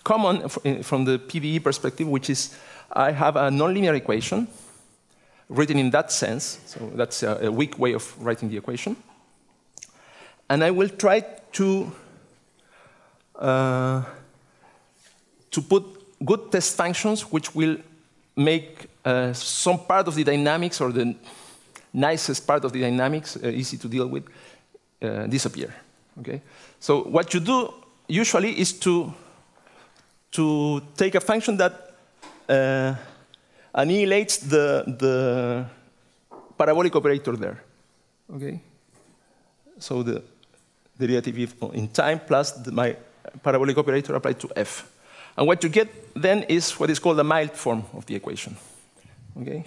common from the PDE perspective, which is I have a nonlinear equation written in that sense. So that's a weak way of writing the equation. And I will try to put good test functions which will make some part of the dynamics, or the nicest part of the dynamics, easy to deal with, disappear. Okay? So what you do usually is to take a function that annihilates the parabolic operator there. Okay? So the derivative in time plus my parabolic operator applied to f. And what you get then is what is called a mild form of the equation. Okay?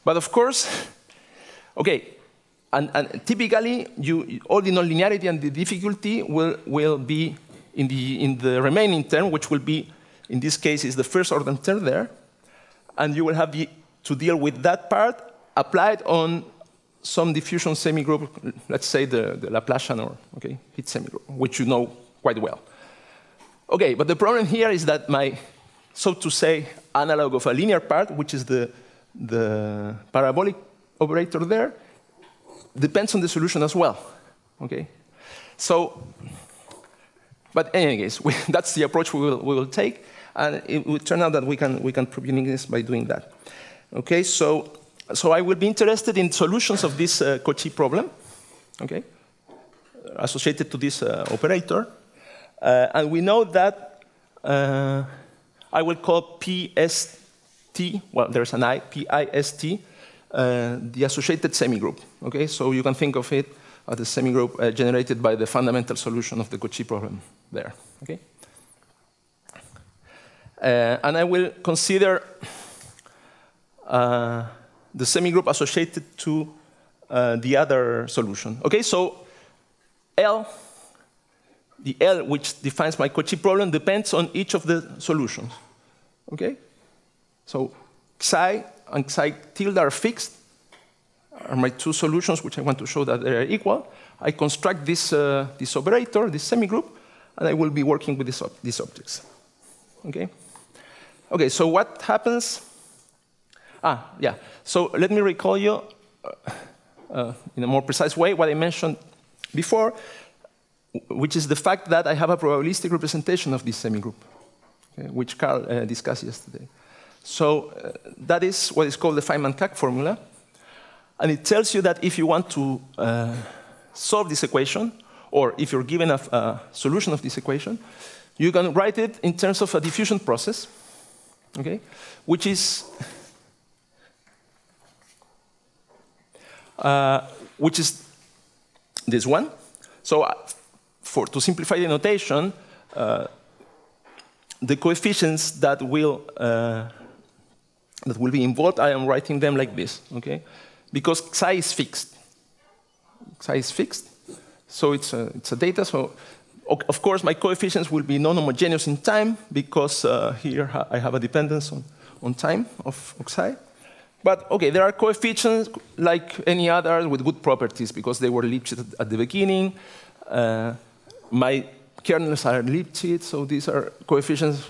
But of course, okay, and typically all the nonlinearity and the difficulty will be in the remaining term, which will be, in this case, is the first order term there. And you will have to deal with that part applied on some diffusion semigroup, let's say the Laplacian or heat semigroup, which you know quite well. Okay, but the problem here is that my, so to say, analog of a linear part, which is the parabolic operator there, depends on the solution as well. Okay, so, but in any case, that's the approach we will take, and it will turn out that we can prove uniqueness by doing that. Okay, so I will be interested in solutions of this Cauchy problem, okay, associated to this operator, and we know that I will call PST, well, there's an I, PIST, the associated semigroup. Okay, so you can think of it as the semigroup generated by the fundamental solution of the Cauchy problem there. Okay, and I will consider the semigroup associated to the other solution. Okay, so L, the L which defines my Cauchy problem depends on each of the solutions. Okay, so psi and psi tilde are fixed, are my two solutions which I want to show that they are equal. I construct this operator, this semigroup, and I will be working with these objects. Okay. Okay. So what happens? Yeah. So let me recall you in a more precise way what I mentioned before, which is the fact that I have a probabilistic representation of this semigroup, okay, which Carl discussed yesterday. So that is what is called the Feynman-Kac formula. And it tells you that if you want to solve this equation, or if you're given a solution of this equation, you can write it in terms of a diffusion process, okay, which is this one. So to simplify the notation, the coefficients that will be involved, I am writing them like this, okay? Because psi is fixed. Psi is fixed, so it's a data. So of course my coefficients will be non-homogeneous in time because here I have a dependence on time of psi. But okay, there are coefficients like any other with good properties because they were Lipschitz at the beginning. My kernels are Lipschitz, so these are coefficients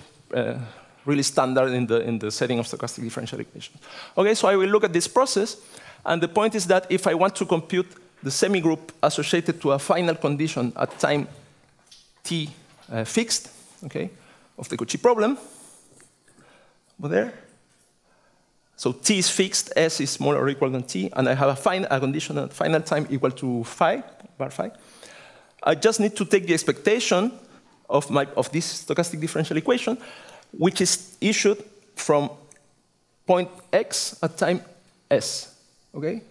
really standard in the setting of stochastic differential equations. Okay, so I will look at this process, and the point is that if I want to compute the semigroup associated to a final condition at time t fixed, okay, of the Cauchy problem, over there. So t is fixed, s is smaller or equal than t, and I have a condition at final time equal to phi, bar phi. I just need to take the expectation of this stochastic differential equation, which is issued from point x at time s. Okay?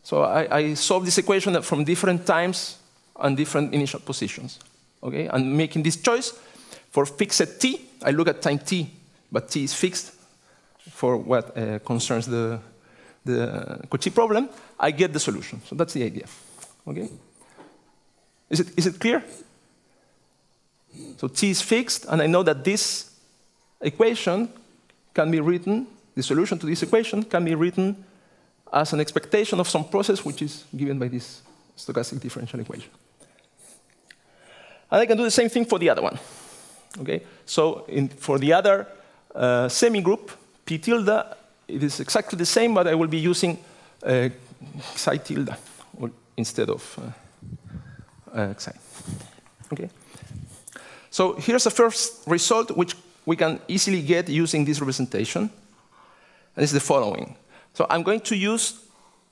So I solve this equation from different times and different initial positions. Okay? And making this choice for fixed t, I look at time t, but t is fixed for what concerns the Cauchy problem, I get the solution. So that's the idea. Okay? Is it clear? So t is fixed, and I know that this equation can be written, the solution to this equation can be written as an expectation of some process which is given by this stochastic differential equation. And I can do the same thing for the other one. Okay? So for the other semigroup, P tilde, it is exactly the same, but I will be using psi tilde instead of psi. Okay? So here's the first result, which we can easily get using this representation. And it's the following. So I'm going to use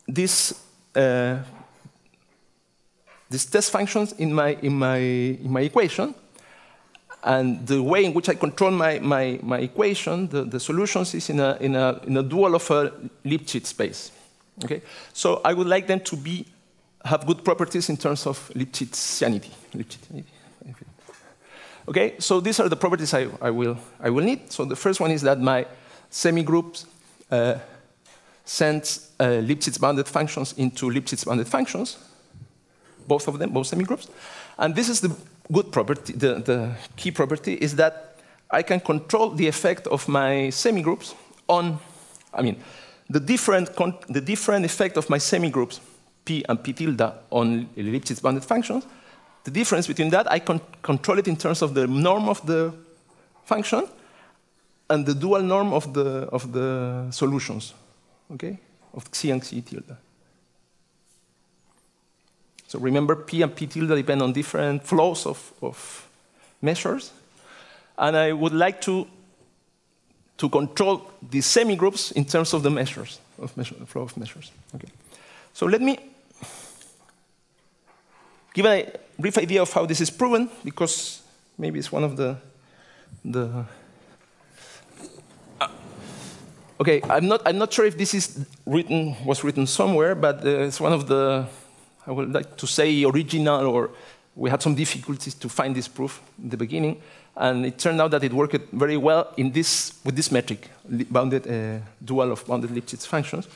these test functions in my equation. And the way in which I control my equation, the solutions, is in a dual of a Lipschitz space. Okay? So I would like them to have good properties in terms of Lipschitzianity. Okay? So these are the properties I will need. So the first one is that my semigroup sends Lipschitz bounded functions into Lipschitz bounded functions, both of them, both semigroups. And this is good property, the key property is that I can control the effect of my semigroups on, the different effect of my semigroups, P and P tilde, on Lipschitz bounded functions. The difference between that, I can control it in terms of the norm of the function and the dual norm of the solutions, okay, of Xi and Xi tilde. So remember, P and P tilde depend on different flows of measures. And I would like to control the semigroups in terms of the measures, the flow of measures. Okay. So let me give a brief idea of how this is proven, because maybe it's one of the okay, I'm not sure if this was written somewhere, but it's one of the, I would like to say, original, or we had some difficulties to find this proof in the beginning, and it turned out that it worked very well with this metric, dual of bounded Lipschitz functions.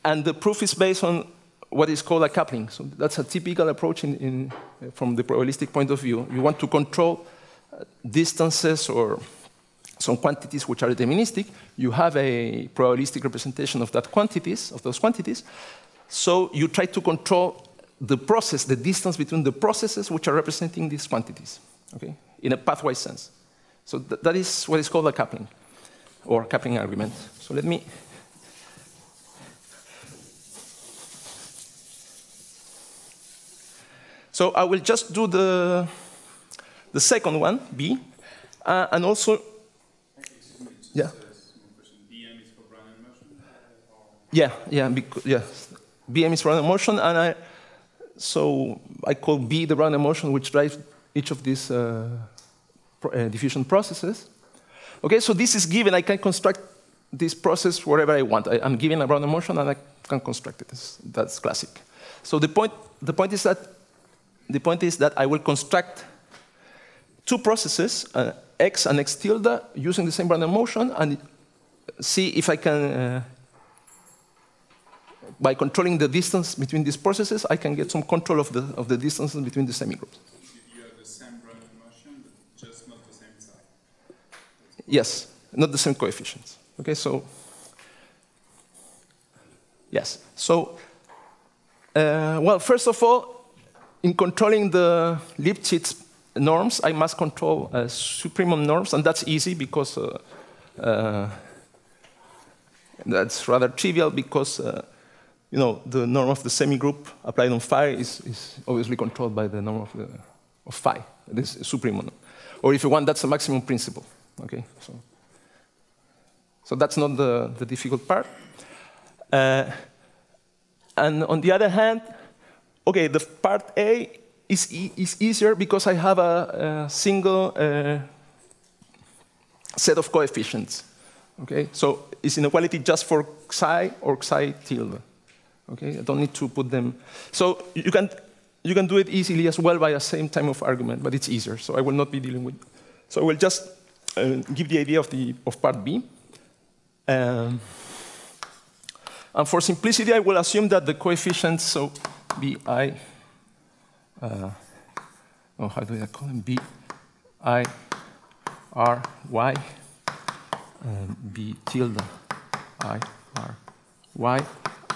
And the proof is based on what is called a coupling. So that's a typical approach from the probabilistic point of view. You want to control distances or some quantities which are deterministic. You have a probabilistic representation of those quantities. So you try to control the process, the distance between the processes which are representing these quantities, okay, in a pathwise sense. So that is what is called a coupling, or coupling argument. So let me. So I will just do the second one, B, and also. Yeah. BM is for Brownian motion? Yeah. BM is Brownian motion, and so I call B the Brownian motion which drives each of these diffusion processes. Okay, so this is given. I can construct this process wherever I want. I'm given a Brownian motion, and I can construct it. That's classic. So the point is that I will construct two processes, X and X tilde, using the same Brownian motion, and see if I can, by controlling the distance between these processes, I can get some control of the distances between the semigroups. You have the same Brownian motion, but just not the same side. Yes, not the same coefficients. Okay, so yes. So, well, first of all, in controlling the Lipschitz norms, I must control supremum norms, and that's easy because that's rather trivial because the norm of the semigroup applied on phi is obviously controlled by the norm of phi, this supremum. Or if you want, that's the maximum principle. Okay, so that's not the difficult part. And on the other hand, okay, the part A is easier because I have a single set of coefficients. Okay, so it's inequality just for psi or psi tilde. Okay, I don't need to put them. So you can do it easily as well by the same time of argument, but it's easier. So I will not be dealing with. So I will just give the idea of part B. And for simplicity, I will assume that the coefficients, so Bi, how do I call them? Bi, R, Y, B tilde, I, R, Y.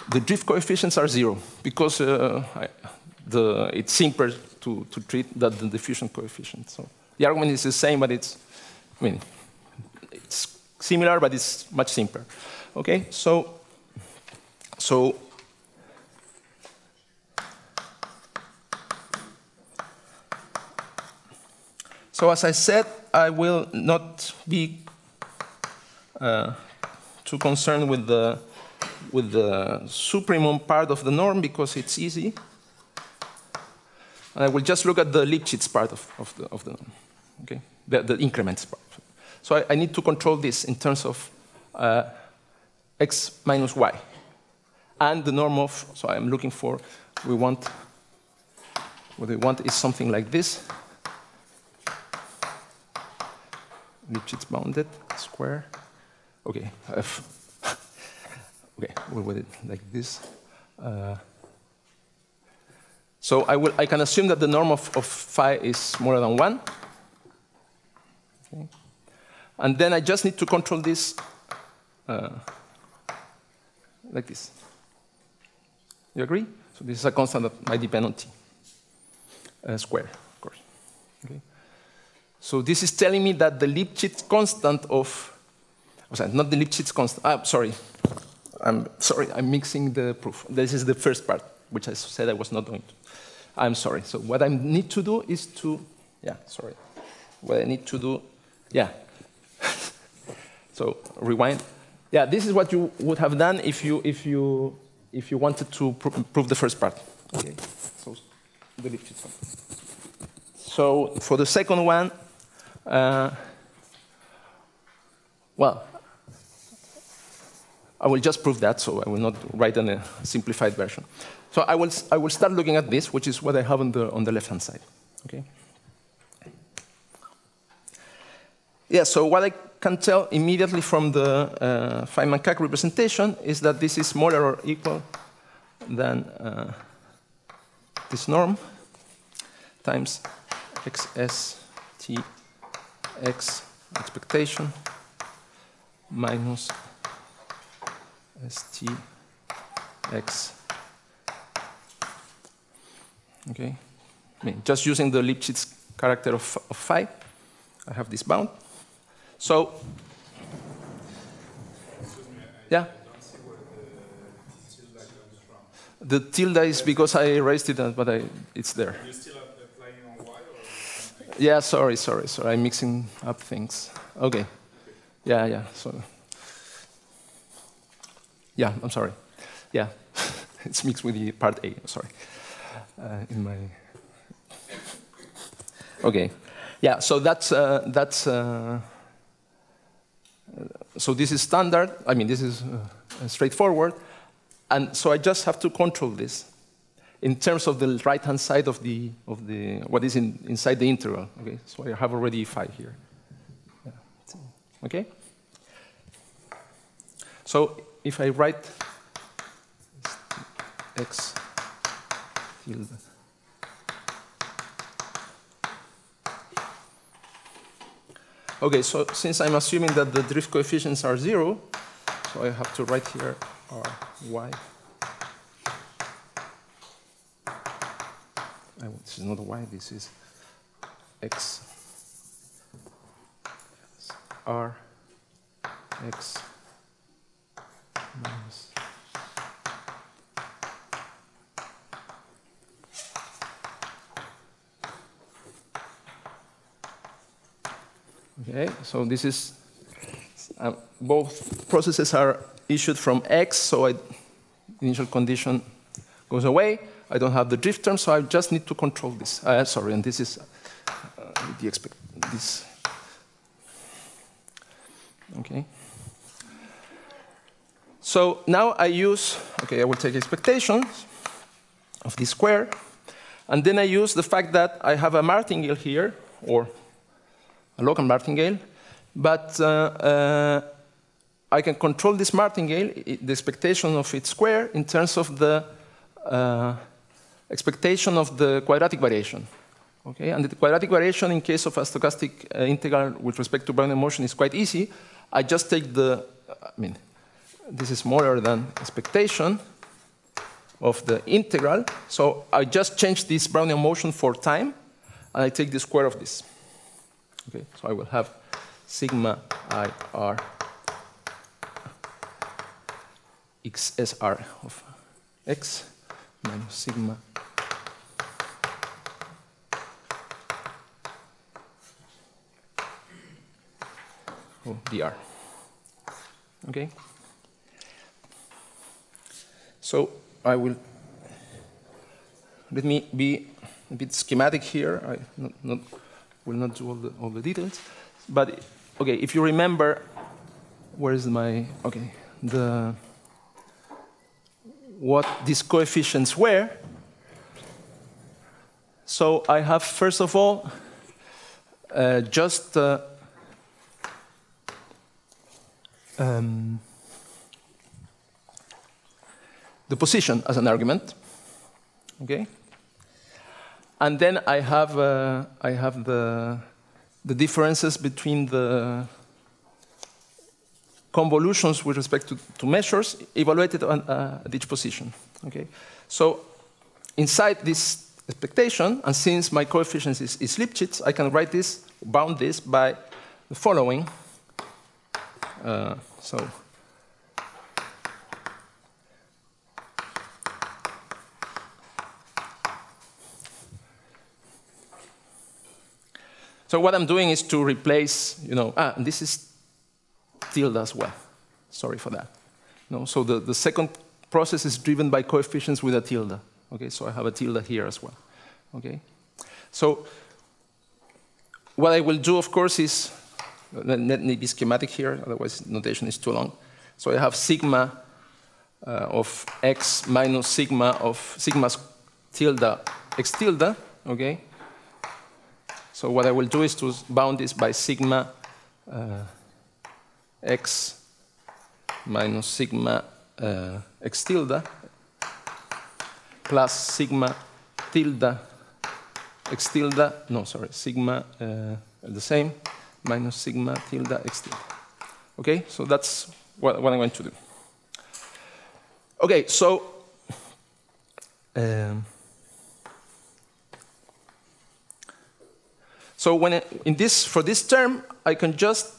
The drift coefficients are 0 because it's simpler to treat than the diffusion coefficient. So the argument is the same, but it's similar, but it's much simpler. Okay, so as I said, I will not be too concerned with the supremum part of the norm because it's easy. And I will just look at the Lipschitz part of the norm, okay, the increments part. So I need to control this in terms of x minus y, and the norm of. So I'm looking for. What we want is something like this. Lipschitz bounded square. Okay, okay, we'll put it like this. So I can assume that the norm of phi is smaller than 1. Okay. And then I just need to control this like this. You agree? So this is a constant that might depend on t square, of course. Okay. So this is telling me that the Lipschitz constant of, not the Lipschitz constant, sorry, I'm mixing the proof. This is the first part, which I said I was not going to. I'm sorry. So what I need to do is to, what I need to do, so rewind. Yeah, this is what you would have done if you wanted to prove the first part. Okay. So the Lipschitz constant. So for the second one, well, I will just prove that, so I will not write in a simplified version. So I will start looking at this, which is what I have on the left-hand side. Okay. Yeah. So what I can tell immediately from the Feynman-Kac representation is that this is smaller or equal than this norm times xs t x expectation minus st x. Okay, I mean, just using the Lipschitz character of phi, I have this bound. So, yeah. I don't see where the tilde comes from. The tilde is because I erased it, but it's there. You're still applying on y or something? Yeah, sorry. I'm mixing up things. Okay. Yeah. So, yeah, I'm sorry. Yeah, it's mixed with the part A. Sorry. In my. Okay. Yeah. So that's. So this is standard. I mean, this is straightforward, and so I just have to control this in terms of the right-hand side of the what is inside the integral. Okay, so I have already phi here. Yeah. Okay. So if I write x tilde. Okay, so since I'm assuming that the drift coefficients are 0, so I have to write here y. This is not y, this is x r x minus okay, so this is both processes are issued from x, so the initial condition goes away. I don't have the drift term, so I just need to control this. Sorry, and this is this. Okay. So now I use, I will take expectations of this square, and then I use the fact that I have a martingale here, or a local martingale, but I can control this martingale, the expectation of its square, in terms of the expectation of the quadratic variation. Okay, and the quadratic variation in case of a stochastic integral with respect to Brownian motion is quite easy. I just take this is smaller than expectation of the integral, so I just change this Brownian motion for time, and I take the square of this. Okay, so I will have sigma I r xsr of x minus sigma dr. Okay. So I will, let me be a bit schematic here. I will not do all the details, but okay. If you remember, where is my what these coefficients were? So I have first of all just the position as an argument, okay? And then I have the differences between the convolutions with respect to measures evaluated at each position. Okay? So inside this expectation, and since my coefficient is Lipschitz, I can write this, bound this by the following. So what I'm doing is to replace, and this is tilde as well. Sorry for that. No, so the second process is driven by coefficients with a tilde. Okay, so I have a tilde here as well. Okay, so what I will do, of course, is let me be schematic here. Otherwise, notation is too long. So I have sigma of x minus sigma of sigma tilde x tilde. Okay. So what I will do is to bound this by sigma x minus sigma x tilde plus sigma tilde x tilde, no, sorry, sigma the same, minus sigma tilde x tilde. Okay, so that's what I'm going to do. Okay, so so when for this term, I can just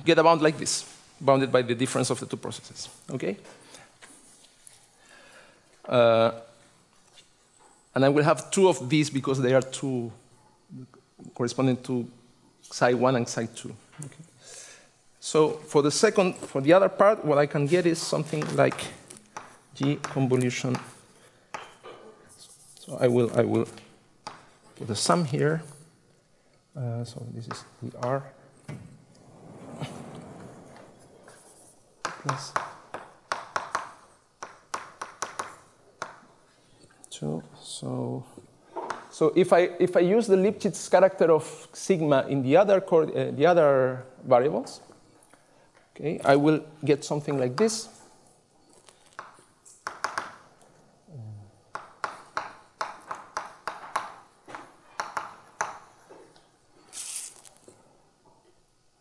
get a bound like this, bounded by the difference of the two processes. Okay. And I will have two of these because they are two corresponding to psi1 and psi2. Okay. So for the other part, what I can get is something like G convolution. So I will put a sum here. So this is the R plus 2. So if I use the Lipschitz character of sigma in the other variables, okay, I will get something like this.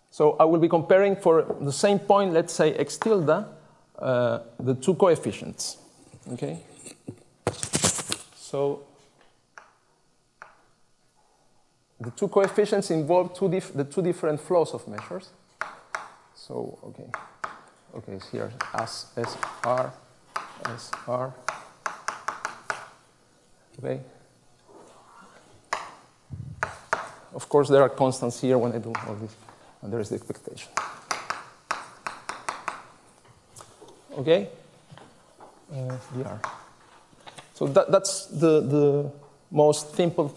So I will be comparing for the same point, let's say x tilde, the two coefficients. Okay. So the two coefficients involve the two different flows of measures. So okay, here as SR, SR. Okay. Of course, there are constants here when I do all this. And there is the expectation. Okay? VR. So that's the most simple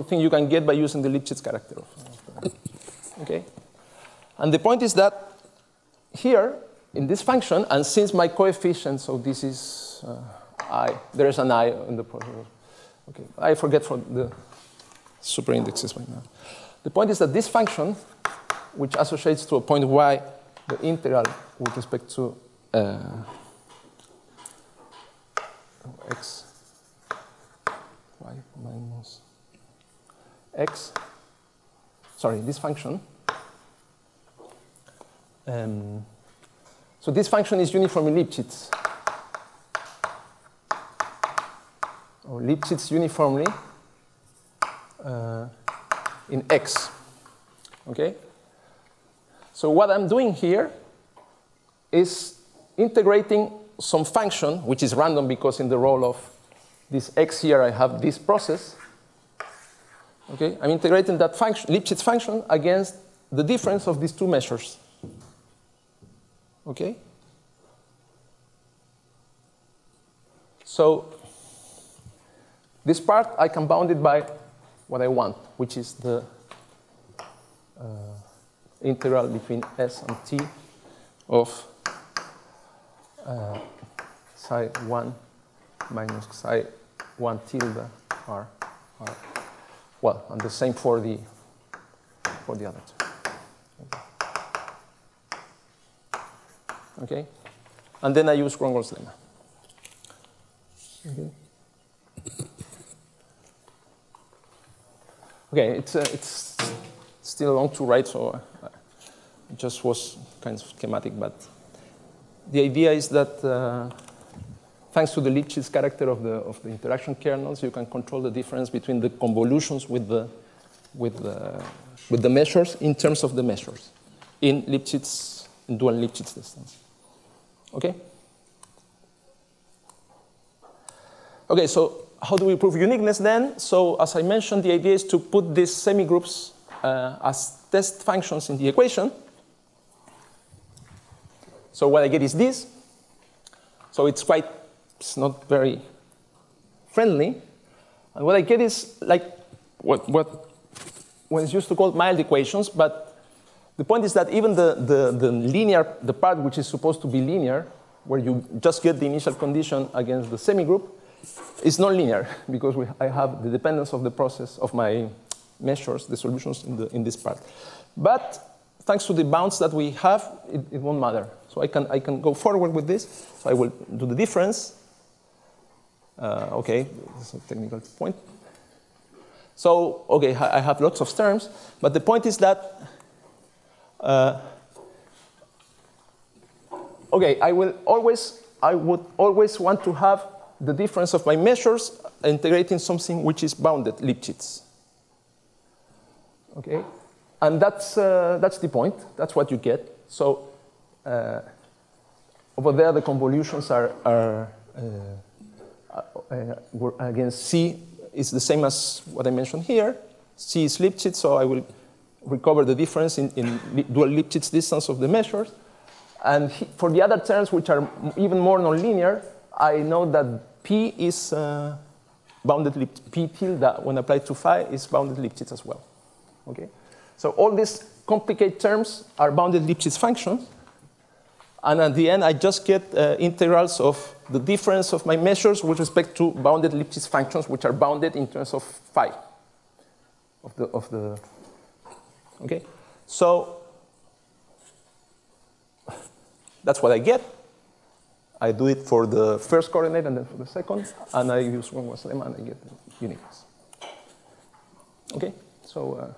thing you can get by using the Lipschitz character. Okay? And the point is that here, in this function, and since my coefficient, so this is I, there is an I in the process. Okay, I forget for the super indexes right now. The point is that this function, which associates to a point y the integral with respect to x, y minus x, sorry, this function. So this function is uniformly Lipschitz. Or Lipschitz uniformly in x. Okay? So what I'm doing here is integrating some function, which is random because in the role of this x here I have this process. Okay? I'm integrating that function, Lipschitz function against the difference of these two measures. Okay? So this part I can bound it by what I want, which is the integral between s and t of psi 1 minus psi 1 tilde r. Well, and the same for the other two. Okay, and then I use Grongold's lemma. Okay. Okay, it's still long to write, so it just was kind of schematic, but the idea is that thanks to the Lipschitz character of the interaction kernels, you can control the difference between the convolutions with the measures in terms of the measures in dual Lipschitz distance. Okay? Okay, so how do we prove uniqueness then? So as I mentioned, the idea is to put these semigroups as test functions in the equation. So what I get is this. So it's not very friendly. And what I get is like what is used to call mild equations, but the point is that even the part which is supposed to be linear, where you just get the initial condition against the semigroup, is nonlinear because I have the dependence of the process of my measures, the solutions in this part. But thanks to the bounds that we have, it won't matter. So I can go forward with this. So I will do the difference. Okay, this is a technical point. So, okay, I have lots of terms, but the point is that, okay, I would always want to have the difference of my measures integrating something which is bounded Lipschitz. Okay, and that's the point. That's what you get. So over there, the convolutions are against C is the same as what I mentioned here. C is Lipschitz, so I will recover the difference in dual Lipschitz distance of the measures. And for the other terms, which are even more nonlinear, I know that P is bounded Lipschitz. P tilde, when applied to phi, is bounded Lipschitz as well. Okay? So all these complicated terms are bounded Lipschitz functions. And at the end, I just get integrals of the difference of my measures with respect to bounded Lipschitz functions, which are bounded in terms of phi. Okay? So that's what I get. I do it for the first coordinate and then for the second, and I use one-was lemma and I get uniqueness. Okay? So,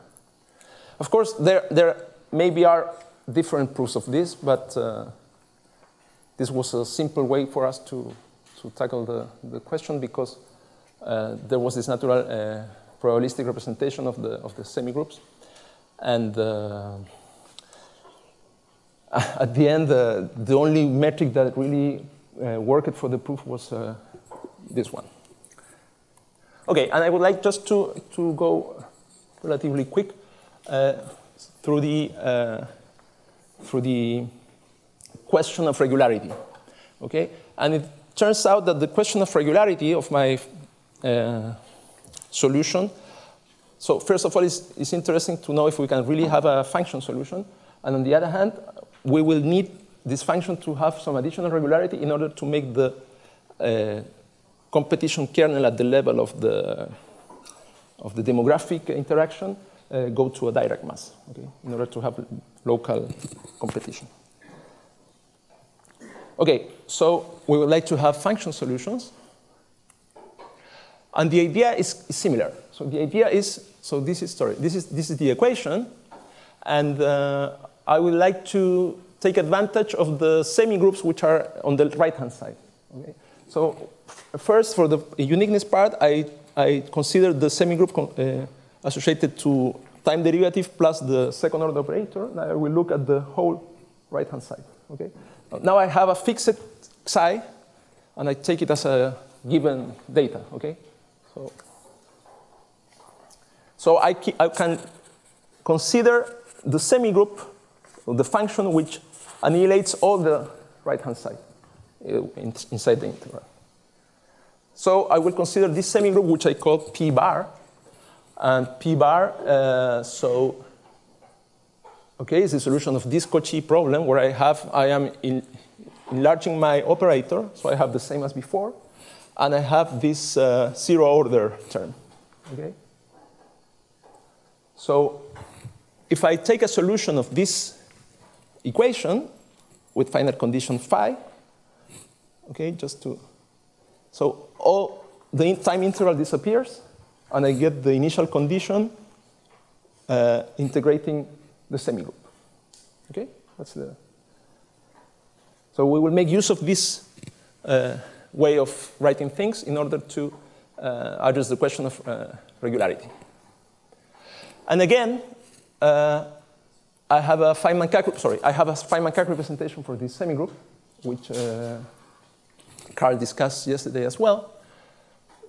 of course, there maybe are different proofs of this, but this was a simple way for us to tackle the question because there was this natural probabilistic representation of the semigroups. And at the end, the only metric that really worked for the proof was this one. Okay, and I would like just to go relatively quick through the question of regularity. Okay, and it turns out that the question of regularity of my solution. So first of all, it's interesting to know if we can really have a function solution, and on the other hand, we will need this function to have some additional regularity in order to make the competition kernel at the level of the demographic interaction go to a Dirac mass, okay, in order to have local competition. Okay, so we would like to have function solutions, and the idea is similar. So the idea is, so this is the equation, and I would like to take advantage of the semigroups which are on the right-hand side. Okay? So first, for the uniqueness part, I consider the semigroup associated to time derivative plus the second order operator. Now I will look at the whole right-hand side. Okay? Now I have a fixed psi, and I take it as a given data. Okay? So I can consider the semigroup, so the function which annihilates all the right-hand side inside the integral. So I will consider this semigroup, which I call P bar. And P bar, okay, is the solution of this Cauchy problem where I am enlarging my operator, so I have the same as before, and I have this zero order term. Okay? So if I take a solution of this equation with finite condition phi, okay, so all the time interval disappears, and I get the initial condition integrating the semigroup. Okay, that's the. So we will make use of this way of writing things in order to address the question of regularity. And again, I have a Feynman-Crack representation for this semigroup, which Carl discussed yesterday as well.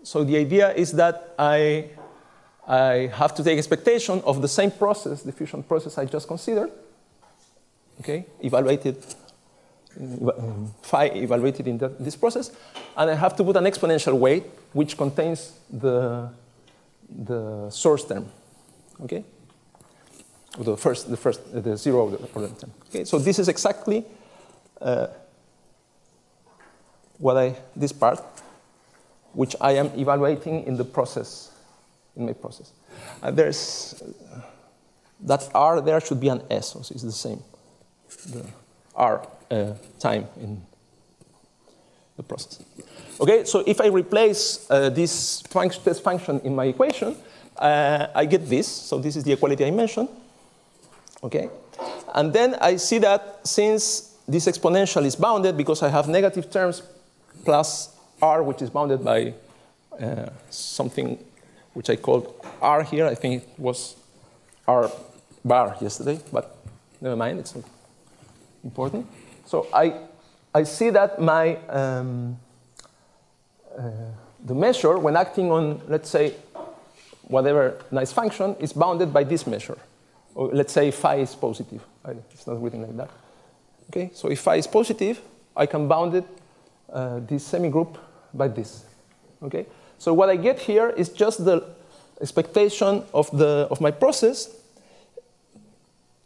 So the idea is that I have to take expectation of the same process, the diffusion process I just considered, okay, evaluated, phi evaluated in this process, and I have to put an exponential weight which contains the source term, okay, the zero order term. Okay, so this is exactly this part, which I am evaluating in the process, in my process. And there's that R there should be an S, so it's the same. The R time in the process. Okay, so if I replace this test function in my equation, I get this. So this is the equality I mentioned. Okay, and then I see that since this exponential is bounded because I have negative terms plus R, which is bounded by something which I called R here. I think it was R bar yesterday, but never mind, it's not important. So I see that my the measure, when acting on, let's say, whatever nice function, is bounded by this measure. Or let's say phi is positive. It's not written like that. Okay, so if phi is positive, I can bound it, this semigroup, by this. Okay, so what I get here is just the expectation of my process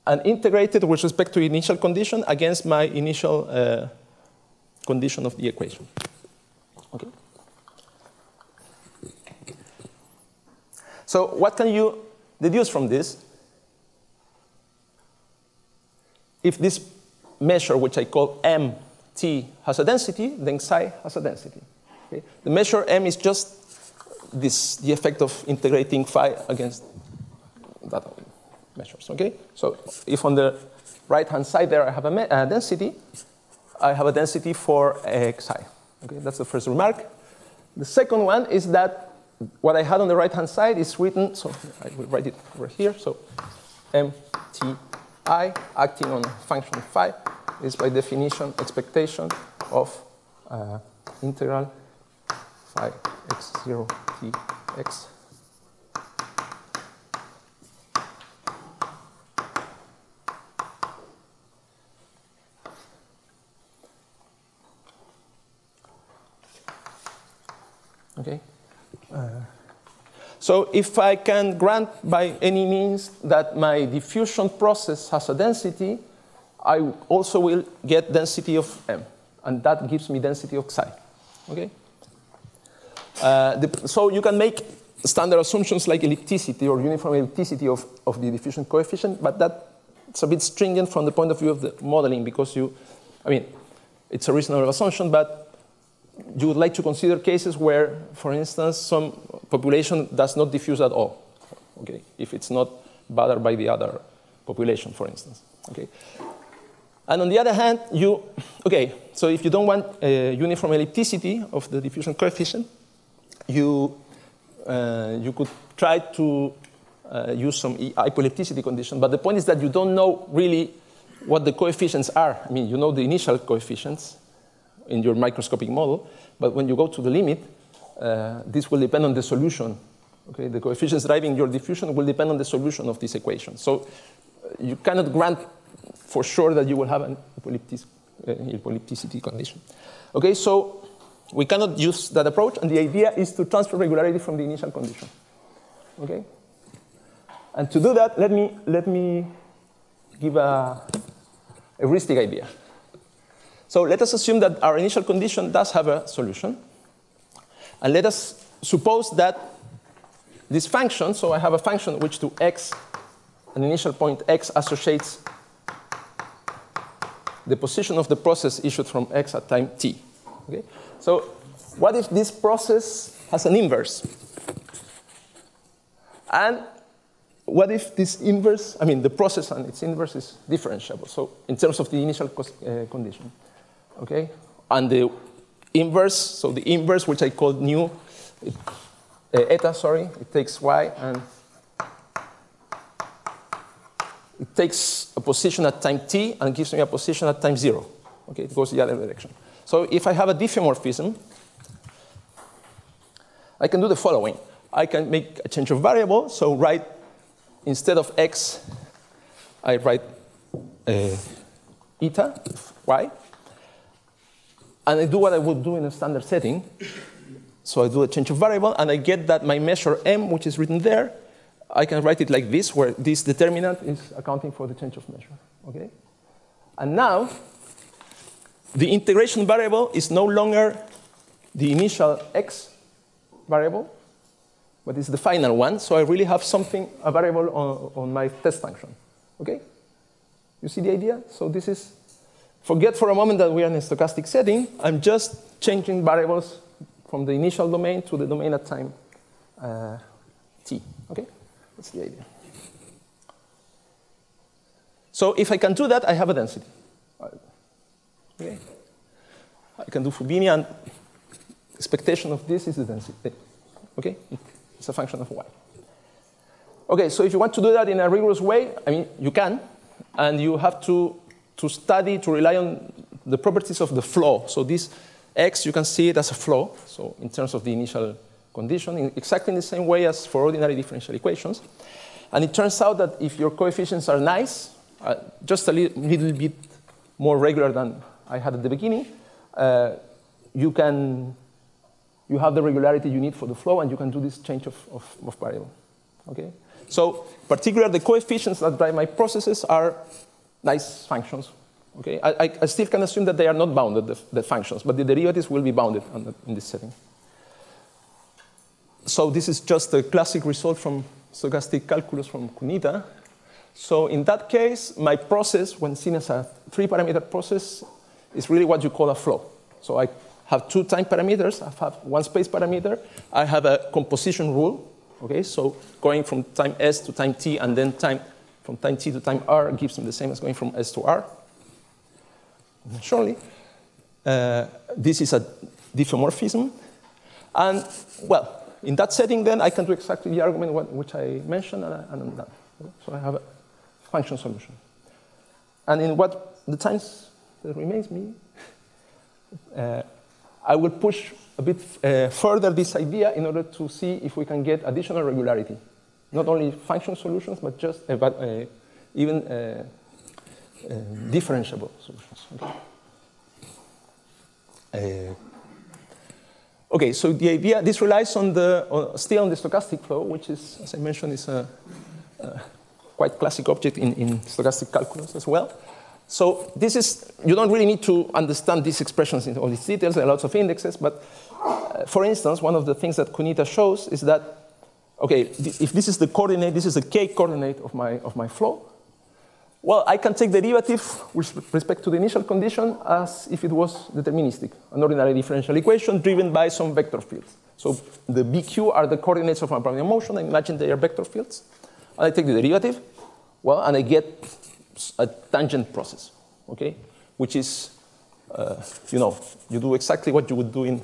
and integrated with respect to initial condition against my initial condition of the equation. Okay. So what can you deduce from this? If this measure, which I call MT, has a density, then psi has a density. Okay? The measure M is just this, the effect of integrating phi against that measures. Okay? So if on the right-hand side there I have a density, I have a density for xi. Okay? That's the first remark. The second one is that what I had on the right-hand side is written, so I will write it over here. So MT I acting on function phi is by definition expectation of integral phi x0 t x. Okay. So if I can grant by any means that my diffusion process has a density, I also will get density of M. And that gives me density of psi. Okay? So you can make standard assumptions like ellipticity or uniform ellipticity of the diffusion coefficient, but that's a bit stringent from the point of view of the modeling because it's a reasonable assumption, but you would like to consider cases where, for instance, some population does not diffuse at all, okay, if it's not bothered by the other population, for instance. Okay? And on the other hand, so if you don't want a uniform ellipticity of the diffusion coefficient, you could try to use some hypoellipticity condition, but the point is that you don't know really what the coefficients are. I mean, you know the initial coefficients in your microscopic model, but when you go to the limit, this will depend on the solution. Okay, the coefficients driving your diffusion will depend on the solution of this equation. So you cannot grant for sure that you will have an hypoellipticity condition. Okay, so we cannot use that approach, and the idea is to transfer regularity from the initial condition. Okay, and to do that, let me give a heuristic idea. So let us assume that our initial condition does have a solution. And let us suppose that this function, so I have a function which to x, an initial point x associates the position of the process issued from x at time t. Okay? So what if this process has an inverse? And what if this inverse, I mean, the process and its inverse is differentiable, so in terms of the initial condition, okay? And the inverse, so the inverse, which I called nu, eta, sorry, it takes y, and it takes a position at time t and gives me a position at time 0. Okay, it goes the other direction. So if I have a diffeomorphism, I can do the following. I can make a change of variable, so write, instead of x, I write eta, y, and I do what I would do in a standard setting. So I do a change of variable, and I get that my measure m, which is written there, I can write it like this, where this determinant is accounting for the change of measure. Okay? And now, the integration variable is no longer the initial x variable, but it's the final one. So I really have something, a variable on my test function. Okay? You see the idea? So this is, forget for a moment that we are in a stochastic setting. I'm just changing variables from the initial domain to the domain at time t. Okay? That's the idea. So if I can do that, I have a density. Okay? I can do Fubini, and expectation of this is the density. Okay? It's a function of y. Okay, so if you want to do that in a rigorous way, I mean, you can, and you have to study, to rely on the properties of the flow. So this x, you can see it as a flow, so in terms of the initial condition, exactly in the same way as for ordinary differential equations. And it turns out that if your coefficients are nice, just a little bit more regular than I had at the beginning, you have the regularity you need for the flow, and you can do this change of variable. Okay? So particularly the coefficients that drive my processes are nice functions. Okay? I still can assume that they are not bounded, the functions, but the derivatives will be bounded in this setting. So this is just a classic result from stochastic calculus from Kunita. So in that case, my process, when seen as a 3-parameter process, is really what you call a flow. So I have 2 time parameters. I have 1 space parameter. I have a composition rule. Okay, so going from time s to time t, and then from time t to time r gives me the same as going from s to r. Surely, this is a diffeomorphism. And, well, in that setting, then, I can do exactly the argument which I mentioned, and I'm done. So I have a function solution. And in what the times that remains me, I will push a bit further this idea in order to see if we can get additional regularity. Not only function solutions, but just even differentiable solutions. Okay? Okay, so the idea, this relies on still on the stochastic flow, which is, as I mentioned, is a quite classic object in stochastic calculus as well. So this is, you don't really need to understand these expressions in all these details. There are lots of indexes, but for instance, one of the things that Kunita shows is that, okay, if this is the coordinate, this is the k coordinate of my flow, well, I can take the derivative with respect to the initial condition as if it was deterministic, an ordinary differential equation driven by some vector fields. So the BQ are the coordinates of my Brownian motion. I imagine they are vector fields. And I take the derivative, well, and I get a tangent process, okay? Which is, you do exactly what you would do in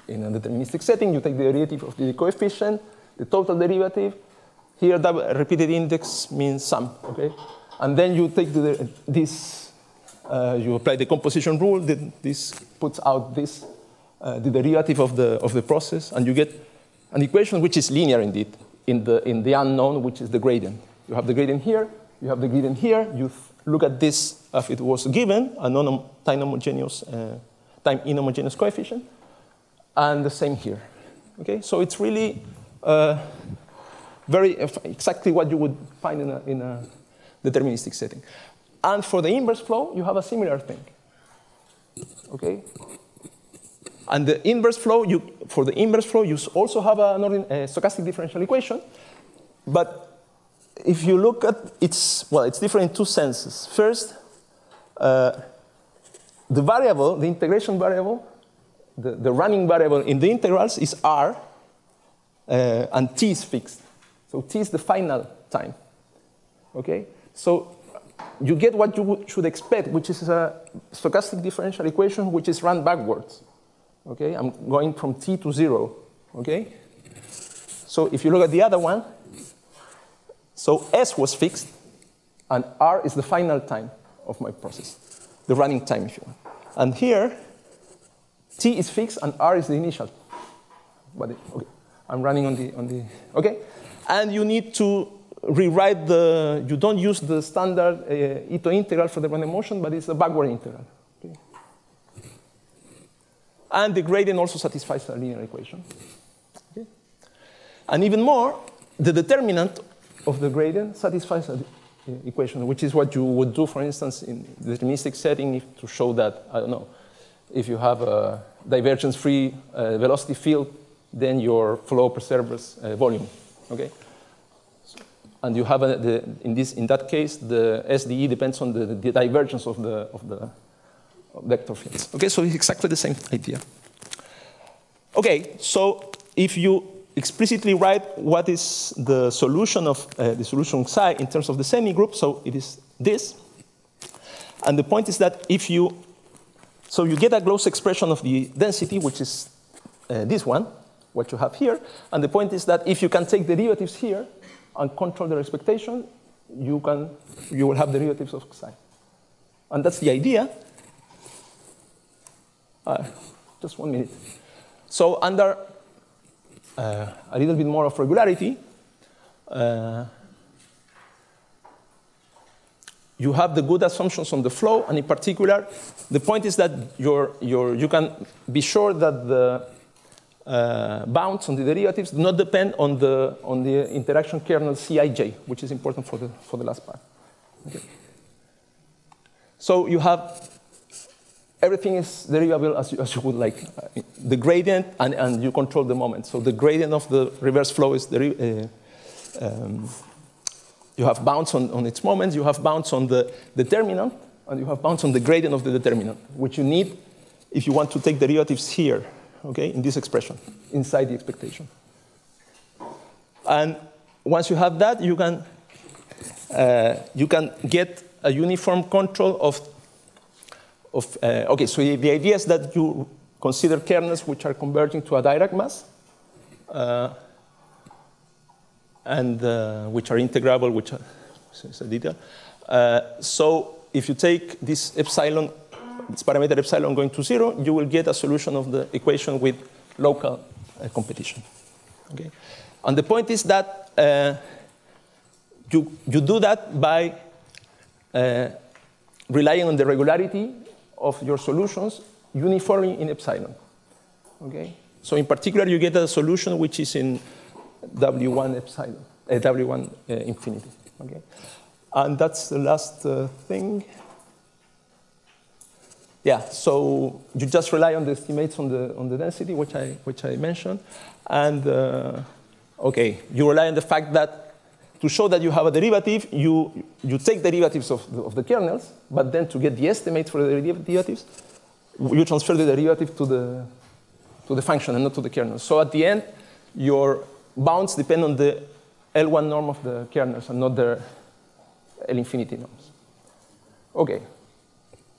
a deterministic setting. You take the derivative of the coefficient, the total derivative. Here, the repeated index means sum, okay? And then you take you apply the composition rule. This puts out this, the derivative of the process, and you get an equation which is linear indeed in the unknown, which is the gradient. You have the gradient here. You have the gradient here. You look at this as it was given, a time inhomogeneous coefficient, and the same here. Okay, so it's really exactly what you would find in a deterministic setting. And for the inverse flow, you have a similar thing. Okay? And the inverse flow, for the inverse flow, you also have a stochastic differential equation. But if you look at it's different in 2 senses. First, the variable, the integration variable, the running variable in the integrals is r, and t is fixed. So t is the final time. Okay? So you get what you should expect, which is a stochastic differential equation which is run backwards. Okay? I'm going from t to 0. Okay? So if you look at the other one, so S was fixed, and R is the final time of my process, the running time, if you want. And here, T is fixed, and R is the initial. But okay, I'm running on the okay? And you need to rewrite you don't use the standard Ito integral for the random motion, but it's a backward integral. Okay? And the gradient also satisfies a linear equation. Okay? And even more, the determinant of the gradient satisfies an equation, which is what you would do, for instance, in the deterministic setting to show that, I don't know, if you have a divergence-free velocity field, then your flow preserves volume. Okay? And you have, in that case, the SDE depends on the divergence of the vector fields. Okay, so it's exactly the same idea. Okay, so if you explicitly write what is the solution of the solution psi in terms of the semigroup, so it is this. And the point is that if you, so you get a closed expression of the density, which is this one, what you have here. And the point is that if you can take derivatives here and control their expectation, you will have derivatives of psi. And that's the idea. Just 1 minute. So under a little bit more of regularity, you have the good assumptions on the flow, and in particular, the point is that you can be sure that the bounds on the derivatives do not depend on the interaction kernel Cij, which is important for the last part. Okay. So you have everything is derivable as you would like. The gradient, and you control the moment. So the gradient of the reverse flow is you have bounds on its moments, you have bounds on the determinant, and you have bounds on the gradient of the determinant, which you need if you want to take derivatives here, okay, in this expression, inside the expectation. And once you have that, you can get a uniform control of okay, so the idea is that you consider kernels which are converging to a Dirac mass, and which are integrable, which is a detail. So if you take this epsilon, this parameter epsilon going to 0, you will get a solution of the equation with local competition. Okay? And the point is that you do that by relying on the regularity of your solutions uniformly in epsilon. Okay? So in particular, you get a solution which is in W1 epsilon, W1 infinity. Okay? And that's the last thing. Yeah, so you just rely on the estimates on the density, which I mentioned. And okay, you rely on the fact that to show that you have a derivative, you take derivatives of the kernels, but then to get the estimates for the derivatives, you transfer the derivative to the function and not to the kernel. So at the end, your bounds depend on the L1 norm of the kernels and not their L infinity norms. Okay,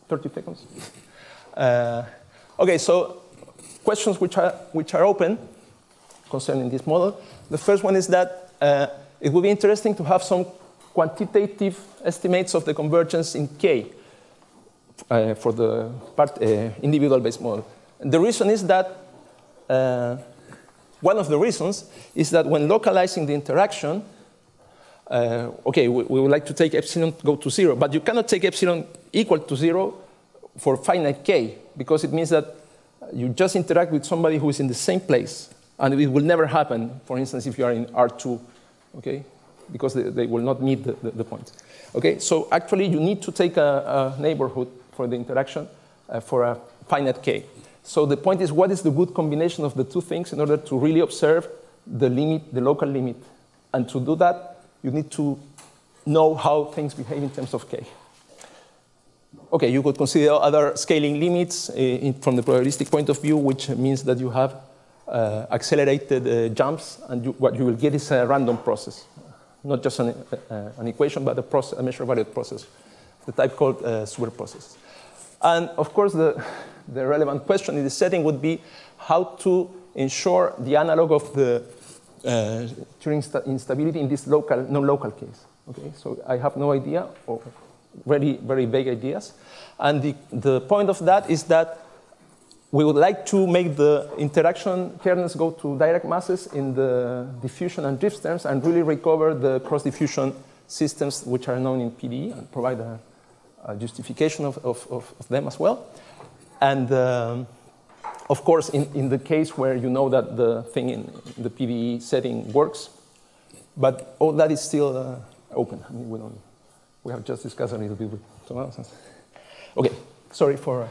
30 seconds. Okay, so questions which are open concerning this model. The first one is that it would be interesting to have some quantitative estimates of the convergence in K for the individual-based model. And the reason is that, one of the reasons is that when localizing the interaction, okay, we would like to take epsilon go to 0, but you cannot take epsilon equal to 0 for finite K, because it means that you just interact with somebody who is in the same place, and it will never happen, for instance, if you are in R2. Okay, because they will not meet the point. Okay, so actually you need to take a neighborhood for the interaction for a finite K. So the point is, what is the good combination of the two things in order to really observe the limit, the local limit? And to do that, you need to know how things behave in terms of K. Okay, you could consider other scaling limits from the probabilistic point of view, which means that you have accelerated jumps, and what you will get is a random process. not just an equation, but a measure-valued process, the type called super process. And of course, the relevant question in this setting would be how to ensure the analog of the Turing instability in this non-local case. Okay, so I have no idea, or very, very vague ideas. And the point of that is that we would like to make the interaction kernels go to direct masses in the diffusion and drift terms and really recover the cross-diffusion systems which are known in PDE and provide a justification of them as well. And of course, in the case where you know that the thing in the PDE setting works, but all that is still open. I mean, we have just discussed a little bit with someone else. Okay, sorry for...